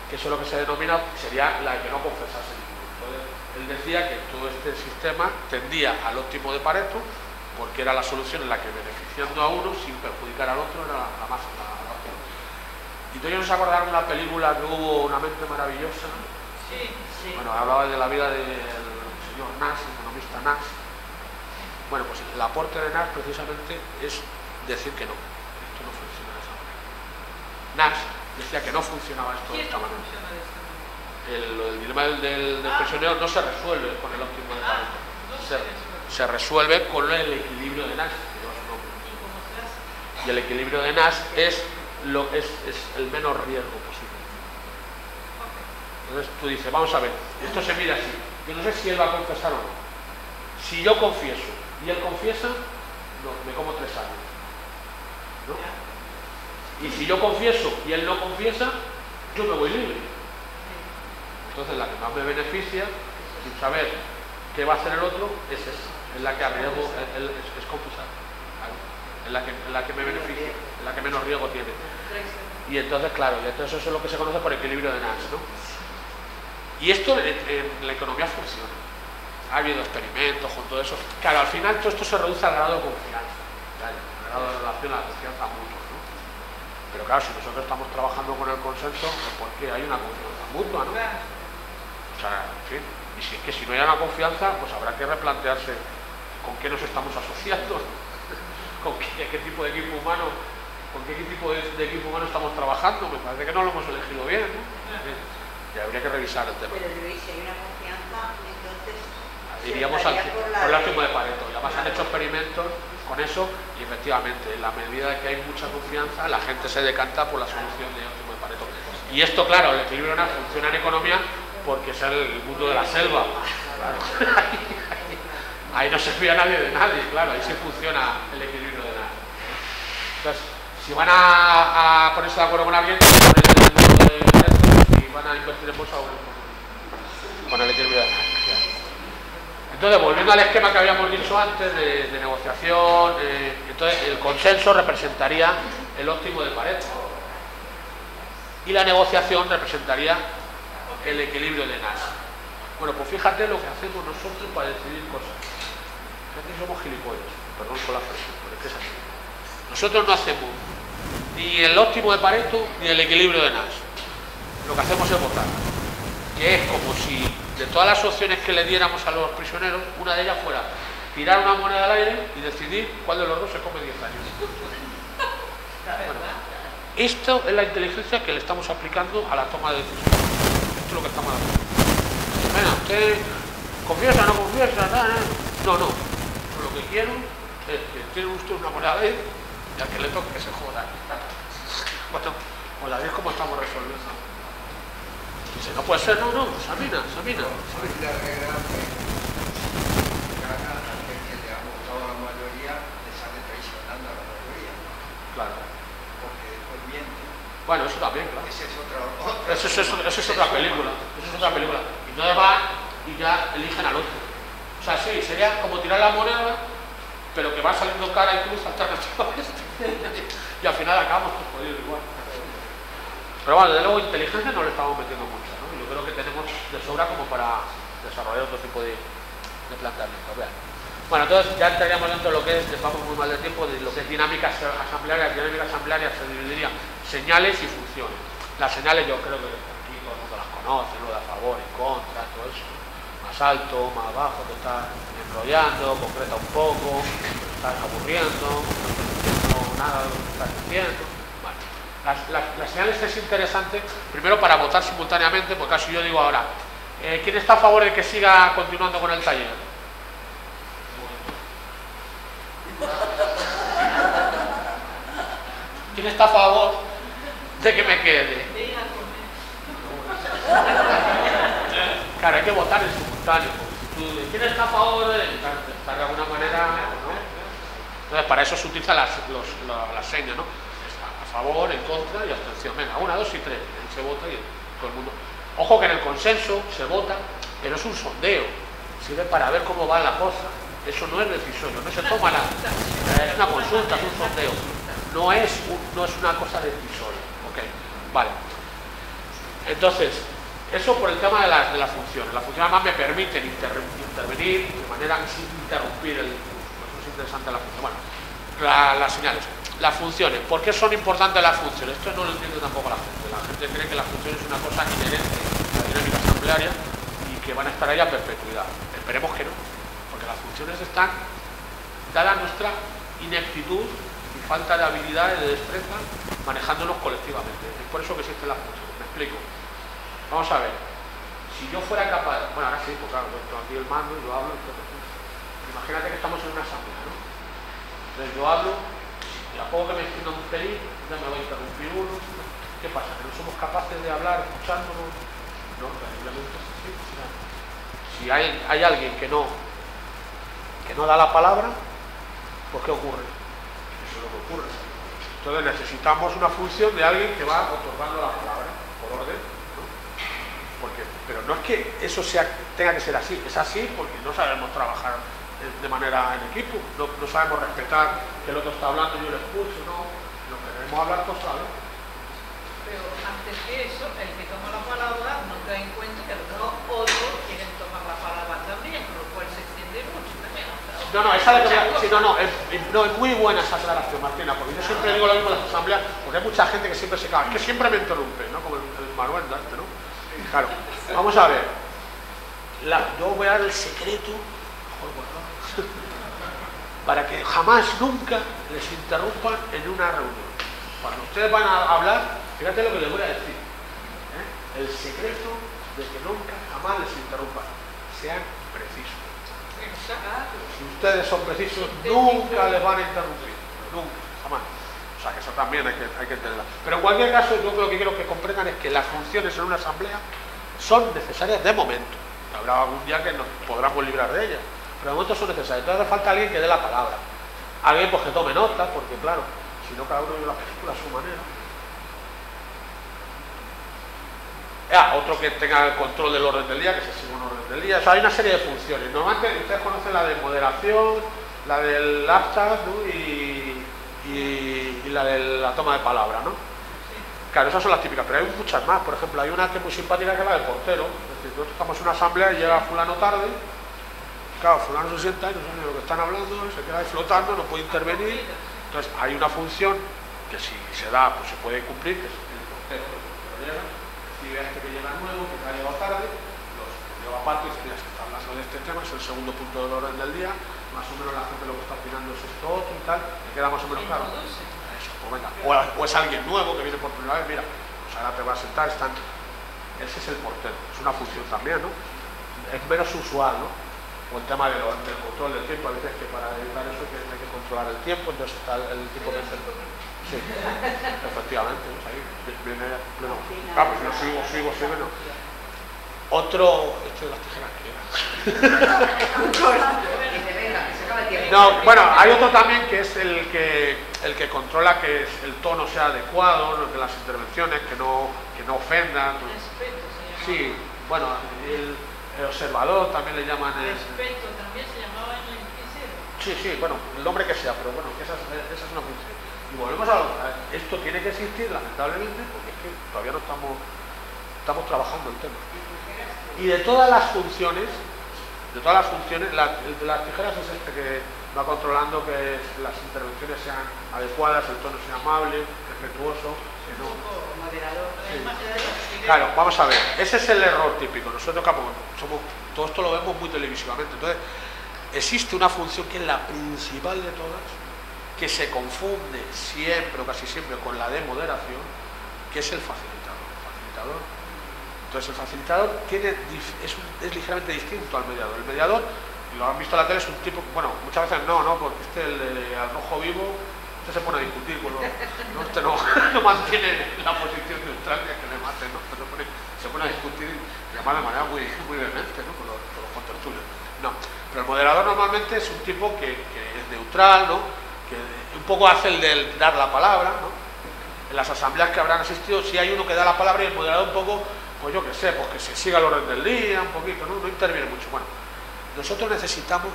que eso es lo que se denomina, sería la de que no confesase ninguno. Entonces, él decía que todo este sistema tendía al óptimo de Pareto porque era la solución en la que beneficiando a uno sin perjudicar al otro era la más óptima. Y entonces no se acordaron de la película que hubo, Una mente maravillosa. Sí. Bueno, hablaba de la vida del señor Nash, el economista Nash. Bueno, pues el aporte de Nash precisamente es decir que no, esto no funciona de esa manera. Nash decía que no funcionaba esto de esta manera. El dilema del prisionero no se resuelve con el óptimo de Pareto. Se resuelve con el equilibrio de Nash. Y el equilibrio de Nash es el menos riesgo posible. Entonces tú dices, vamos a ver, esto se mira así. Yo no sé si él va a confesar o no. Si yo confieso y él confiesa, no, me como 3 años, ¿no? Y si yo confieso y él no confiesa, yo me voy libre. Entonces la que más me beneficia, sin saber qué va a hacer el otro, es esa. Es la que a riesgo es confesar. Es la que me beneficia, es la que menos riesgo tiene. Y entonces, claro, y entonces eso es lo que se conoce por equilibrio de Nash, ¿no? Y esto en la economía funciona. Ha habido experimentos con todo eso. Claro, al final todo esto se reduce al grado de confianza, ¿vale? Al grado de relación a la confianza mutua, ¿no? Pero claro, si nosotros estamos trabajando con el consenso, pues porque hay una confianza mutua, ¿no? O sea, en fin. Y si es que si no hay una confianza, pues habrá que replantearse con qué nos estamos asociando, con qué tipo de equipo humano, con qué tipo de equipo humano estamos trabajando. Me parece que no lo hemos elegido bien, ¿no? Y habría que revisar el tema. Pero si hay una confianza, entonces iríamos por el óptimo de Pareto. Y además han hecho experimentos con eso y efectivamente, en la medida que hay mucha confianza, la gente se decanta por la solución de óptimo de Pareto. Y esto, claro, el equilibrio de Nash funciona en economía porque es el mundo de la selva. Claro. Ahí no se fía nadie de nadie, claro, ahí sí funciona el equilibrio de Nash. Entonces, si van a ponerse de acuerdo con alguien, si van a invertir en bolsa con el equilibrio de Nash. Entonces, volviendo al esquema que habíamos dicho antes de negociación, entonces el consenso representaría el óptimo de Pareto y la negociación representaría el equilibrio de Nash. Bueno, pues fíjate lo que hacemos nosotros para decidir cosas. Fíjate, somos gilipollas, perdón por la expresión, pero es que es así. Nosotros no hacemos ni el óptimo de Pareto ni el equilibrio de Nash. Lo que hacemos es votar, que es como si de todas las opciones que le diéramos a los prisioneros, una de ellas fuera tirar una moneda al aire y decidir cuál de los dos se come 10 años. Bueno, esto es la inteligencia que le estamos aplicando a la toma de decisiones. Esto es lo que estamos haciendo. Venga, usted confiesa, no confiesa, no. Lo que quiero es que tiene usted una moneda al aire y al que le toque que se joda. Bueno, pues la vez como estamos resolviendo. Si no puede ser, no, examina. Bueno, eso también, claro. Ese es otro. Eso es otra película. Eso es otra película. Y entonces van y ya eligen al otro. O sea, sí, sería como tirar la moneda, pero que va saliendo cara y cruz alternativa. Y al final acabamos todos jodidos igual. Pero bueno, desde luego inteligencia no le estamos metiendo mucho, ¿no? Yo creo que tenemos de sobra como para desarrollar otro tipo de planteamientos. Vean. Bueno, entonces ya entraríamos dentro de lo que es, vamos muy mal de tiempo, de lo que es dinámicas asamblearias. Dinámicas asamblearias se dividirían señales y funciones. Las señales yo creo que aquí todo el mundo las conoce, lo de a favor, en contra, todo eso. Más alto, más bajo, te estás enrollando, concreta un poco, te estás aburriendo, no nada de lo que estás diciendo. Bueno, las señales es interesante, primero para votar simultáneamente, porque casi yo digo ahora, ¿quién está a favor de que siga continuando con el taller? ¿Quién está a favor de que me quede? Claro, hay que votar en simultáneo. ¿Quién está a favor de estar de alguna manera? ¿No? Entonces, para eso se utilizan las señas, ¿no? A favor, en contra y abstención. Venga, 1, 2 y 3. Ahí se vota y todo el mundo. Ojo que en el consenso se vota, pero es un sondeo. Sirve para ver cómo va la cosa. Eso no es decisorio, no se toma nada. Es una consulta, es un sondeo. No es una cosa decisoria. Ok, vale. Entonces, eso por el tema de las funciones. Las funciones además me permiten intervenir de manera sin interrumpir el discurso. Eso es interesante la función. Bueno, las señales. Las funciones. ¿Por qué son importantes las funciones? Esto no lo entiende tampoco la gente. La gente cree que las funciones es una cosa inherente a la dinámica asamblearia y que van a estar ahí a perpetuidad. Esperemos que no. Porque las funciones están dadas nuestra ineptitud y falta de habilidad y de destreza manejándonos colectivamente. Es por eso que existen las funciones. Me explico. Vamos a ver. Si yo fuera capaz... Bueno, ahora sí, pues claro, yo tengo aquí el mando y yo hablo. Imagínate que estamos en una asamblea, ¿no? Entonces yo hablo y a poco que me extienda un pelín, ya me va a interrumpir uno. ¿Qué pasa? ¿Que no somos capaces de hablar escuchándonos? No, realmente es así. O sea, si hay alguien que no da la palabra, pues ¿qué ocurre? Eso es lo que ocurre. Entonces necesitamos una función de alguien que va otorgando la palabra por orden, ¿no? Pero no es que eso tenga que ser así, es así porque no sabemos trabajar de manera en equipo, no sabemos respetar que el otro está hablando y yo le escucho, no queremos hablar todos a la vez. Pero antes que eso, el que toma la palabra no da en cuenta que los otros quieren tomar la palabra también, con lo cual se extiende mucho también. No, esa de que es muy buena esa aclaración, Martina, porque yo siempre digo lo mismo en las asambleas, porque hay mucha gente que siempre se caga, que siempre me interrumpe, ¿no? Como el Manuel Dante, ¿no? Claro, vamos a ver. Yo voy a dar el secreto para que jamás, nunca les interrumpan en una reunión. Cuando ustedes van a hablar, fíjate lo que les voy a decir. El secreto de que nunca, jamás les interrumpan. Sean precisos. Si ustedes son precisos, nunca les van a interrumpir. Nunca, jamás. O sea, que eso también hay que entenderlo. Pero en cualquier caso, yo lo que quiero que comprendan es que las funciones en una asamblea son necesarias de momento. Habrá algún día que nos podamos librar de ellas, pero de momento son necesarias. Entonces hace falta alguien que dé la palabra. Alguien pues que tome nota, porque claro, si no cada uno ve la película a su manera. Otro que tenga el control del orden del día, que se siga un orden del día. O sea, hay una serie de funciones. Normalmente ustedes conocen la de moderación, la del acta, ¿no? y la de la toma de palabra, ¿no? Claro, esas son las típicas, pero hay muchas más. Por ejemplo, hay una que es muy simpática, que es la del portero. Es decir, nosotros estamos en una asamblea y llega fulano tarde. Claro, fulano se sienta y no sabe de lo que están hablando, se queda ahí flotando, no puede intervenir. Entonces, hay una función que si se da, pues se puede cumplir, que es el portero. Llega, recibe a este que llega nuevo, que ha llegado tarde, los lleva aparte y dice, mira, se está hablando de este tema, es el segundo punto del orden del día, más o menos la gente lo que está opinando es esto otro y tal, me queda más o menos claro. Eso, pues venga. O es alguien nuevo que viene por primera vez, mira, pues ahora te vas a sentar, ese es el portero, es una función también, ¿no? Es menos usual, ¿no? O el tema del control del tiempo, a veces que para evitar eso hay que controlar el tiempo, entonces está el tipo de... Sí, efectivamente, ¿no? Ahí viene pleno. Claro, pues si no sigo, no. Otro, esto de las tijeras que era. No, bueno, hay otro también que es el que controla que el tono sea adecuado de las intervenciones, que no ofendan. Respeto se llamaba. Sí, bueno, el observador también le llaman. Respeto también se llamaba en el inquisero. Sí, bueno, el nombre que sea, pero bueno, que esa es una función. Y volvemos esto tiene que existir, lamentablemente, porque es que todavía no estamos trabajando el tema. Y de todas las funciones, el de las tijeras es este que va controlando que las intervenciones sean adecuadas, el tono sea amable, respetuoso, que no. Sí. Claro, vamos a ver, ese es el error típico. Nosotros todo esto lo vemos muy televisivamente. Entonces, existe una función que es la principal de todas, que se confunde siempre o casi siempre con la de moderación, que es el facilitador. Entonces el facilitador es ligeramente distinto al mediador. El mediador, lo han visto en la tele, es un tipo, bueno, muchas veces no, porque el al rojo vivo, se pone a discutir con los, no mantiene la posición neutral que le maten, ¿no? Se pone a discutir y además de manera muy vehemente, ¿no? Con los contertulios. No, pero el moderador normalmente es un tipo que es neutral, ¿no? Que un poco hace el del dar la palabra, ¿no? En las asambleas que habrán asistido, si hay uno que da la palabra y el moderador un poco, pues yo qué sé, pues que se siga el orden del día, un poquito, no interviene mucho. Bueno, nosotros necesitamos,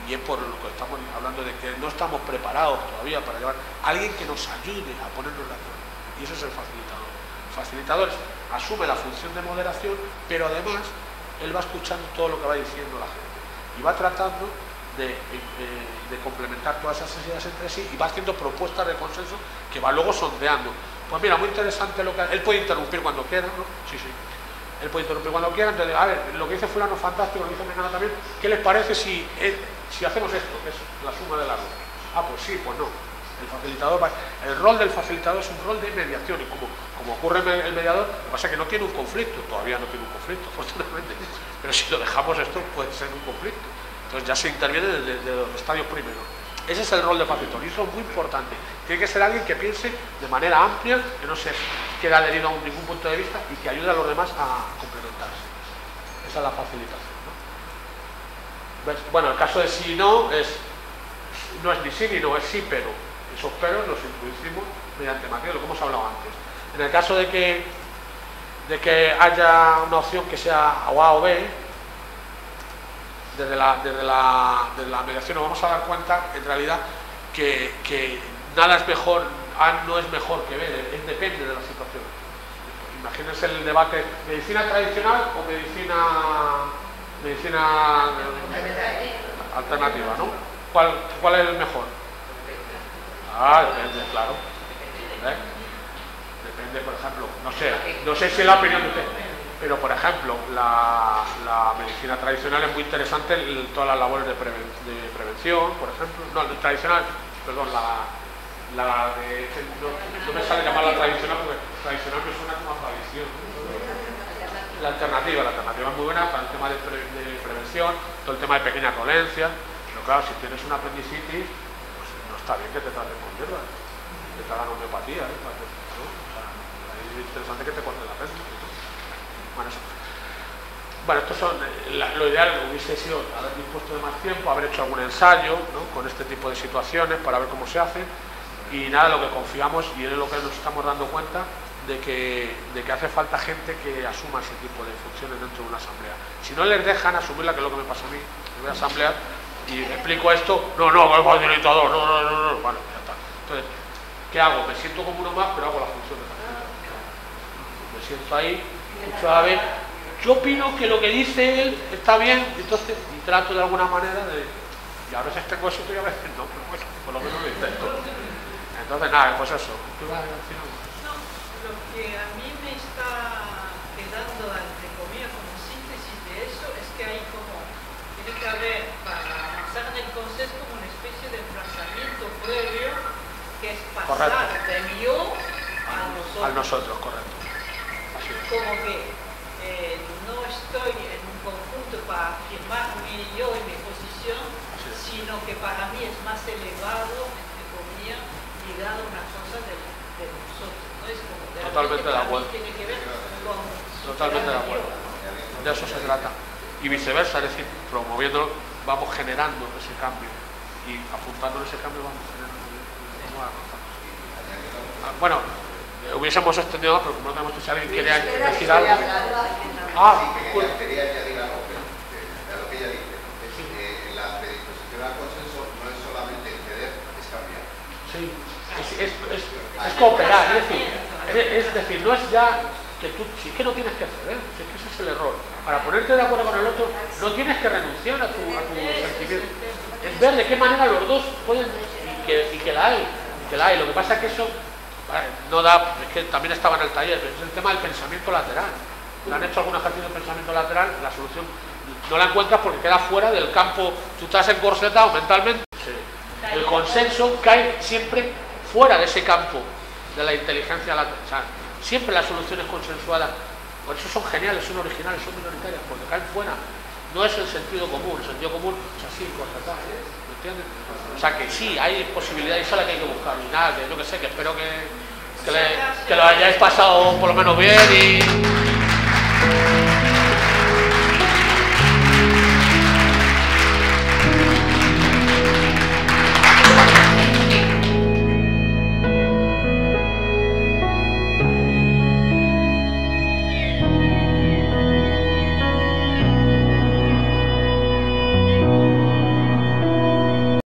y es por lo que estamos hablando de que no estamos preparados todavía para llevar a alguien que nos ayude a ponernos de acuerdo, y eso es el facilitador. El facilitador asume la función de moderación, pero además él va escuchando todo lo que va diciendo la gente y va tratando de complementar todas esas ideas entre sí y va haciendo propuestas de consenso que va luego sondeando. Pues mira, muy interesante lo que... Él puede interrumpir cuando quiera, ¿no? Sí. Él puede interrumpir cuando quiera, entonces, a ver, lo que dice fulano fantástico, lo que dice Mengano también, ¿qué les parece si hacemos esto, que es la suma de las dos? Ah, pues sí, pues no. El rol del facilitador es un rol de mediación, y como ocurre en el mediador, lo que pasa es que no tiene un conflicto, todavía no tiene un conflicto, afortunadamente, pero si lo dejamos esto puede ser un conflicto. Entonces ya se interviene desde los estadios primeros. Ese es el rol de facilitador y eso es muy importante. Tiene que ser alguien que piense de manera amplia, que no se quede adherido a ningún punto de vista y que ayude a los demás a complementarse. Esa es la facilitación, ¿no? ¿Ves? Bueno, el caso de sí y no es ni sí ni no, es sí pero. Esos peros los introducimos mediante material, lo que hemos hablado antes. En el caso de que haya una opción que sea o A o B, desde la mediación nos vamos a dar cuenta en realidad que nada es mejor, A no es mejor que B, depende de la situación. Imagínense el debate, ¿medicina tradicional o medicina alternativa, ¿no? ¿Cuál es el mejor? Depende, claro. Depende, por ejemplo, no sé si es la opinión de usted, pero por ejemplo, la medicina tradicional es muy interesante en todas las labores de prevención, por ejemplo. No, la tradicional, perdón, no me sale llamarla tradicional porque tradicional me suena como a tradición. La alternativa es muy buena para el tema de prevención, todo el tema de pequeñas dolencias, pero claro, si tienes una apendicitis, está bien que te traten con hierba, que te hagan homeopatía, ¿no? O sea, es interesante que te corten la apéndice, ¿no? Bueno, estos son, lo ideal hubiese sido haber dispuesto de más tiempo, haber hecho algún ensayo, ¿no? Con este tipo de situaciones para ver cómo se hace y nada, lo que confiamos y es lo que nos estamos dando cuenta de que hace falta gente que asuma ese tipo de funciones dentro de una asamblea. Si no les dejan asumirla, que es lo que me pasa a mí, me voy a asamblear y explico esto, no, el facilitador, no, bueno, ya está. Entonces, ¿qué hago? Me siento como uno más, pero hago la función de facilitador. Me siento ahí, escucho a ver, yo opino que lo que dice él está bien, entonces, y trato de alguna manera y a veces tengo eso y a veces no, pero bueno, por lo menos lo intento. Entonces, nada, pues eso. ¿Tú vas a decir algo? No, lo que a mí me está quedando, entre comillas, como síntesis de eso, es que hay tiene que haber, para avanzar en el consenso, como una especie de emplazamiento previo que es pasar de yo a nosotros. Correcto. Así es. Como que no estoy en un conjunto para afirmar yo y mi posición, sino que para mí es más elevado, entre comillas, ligado a una cosa de nosotros. ¿No? Es como totalmente de acuerdo. Tiene que ver con totalmente de acuerdo. De eso se trata. Y viceversa, es decir, promoviéndolo, vamos generando ese cambio y apuntando en ese cambio vamos a tener avanzando. Bueno, hubiésemos extendido más, pero como no tenemos que si alguien quiere decir algo. Quería añadir algo a lo que ella dice. La predisposición al consenso no es solamente ceder, es cambiar. Sí, es cooperar, es decir, no es ya que tú, si es que no tienes que ceder, si es que ese es el error. Para ponerte de acuerdo con el otro, no tienes que renunciar a tu sentimiento. Es ver de qué manera los dos pueden, y que la hay. Lo que pasa es que eso no da, es que también estaba en el taller, es el tema del pensamiento lateral. Le han hecho algún ejercicio de pensamiento lateral, la solución no la encuentras porque queda fuera del campo, tú estás encorsetado mentalmente. Sí. El consenso cae siempre fuera de ese campo de la inteligencia lateral. O sea, siempre las soluciones consensuadas, por eso son geniales, son originales, son minoritarias, porque caen fuera. No es el sentido común, el sentido común es así, constatado. ¿Me entiendes? O sea que sí, hay posibilidad y esa es la que hay que buscar. Y nada, que yo que sé, que espero que lo hayáis pasado por lo menos bien y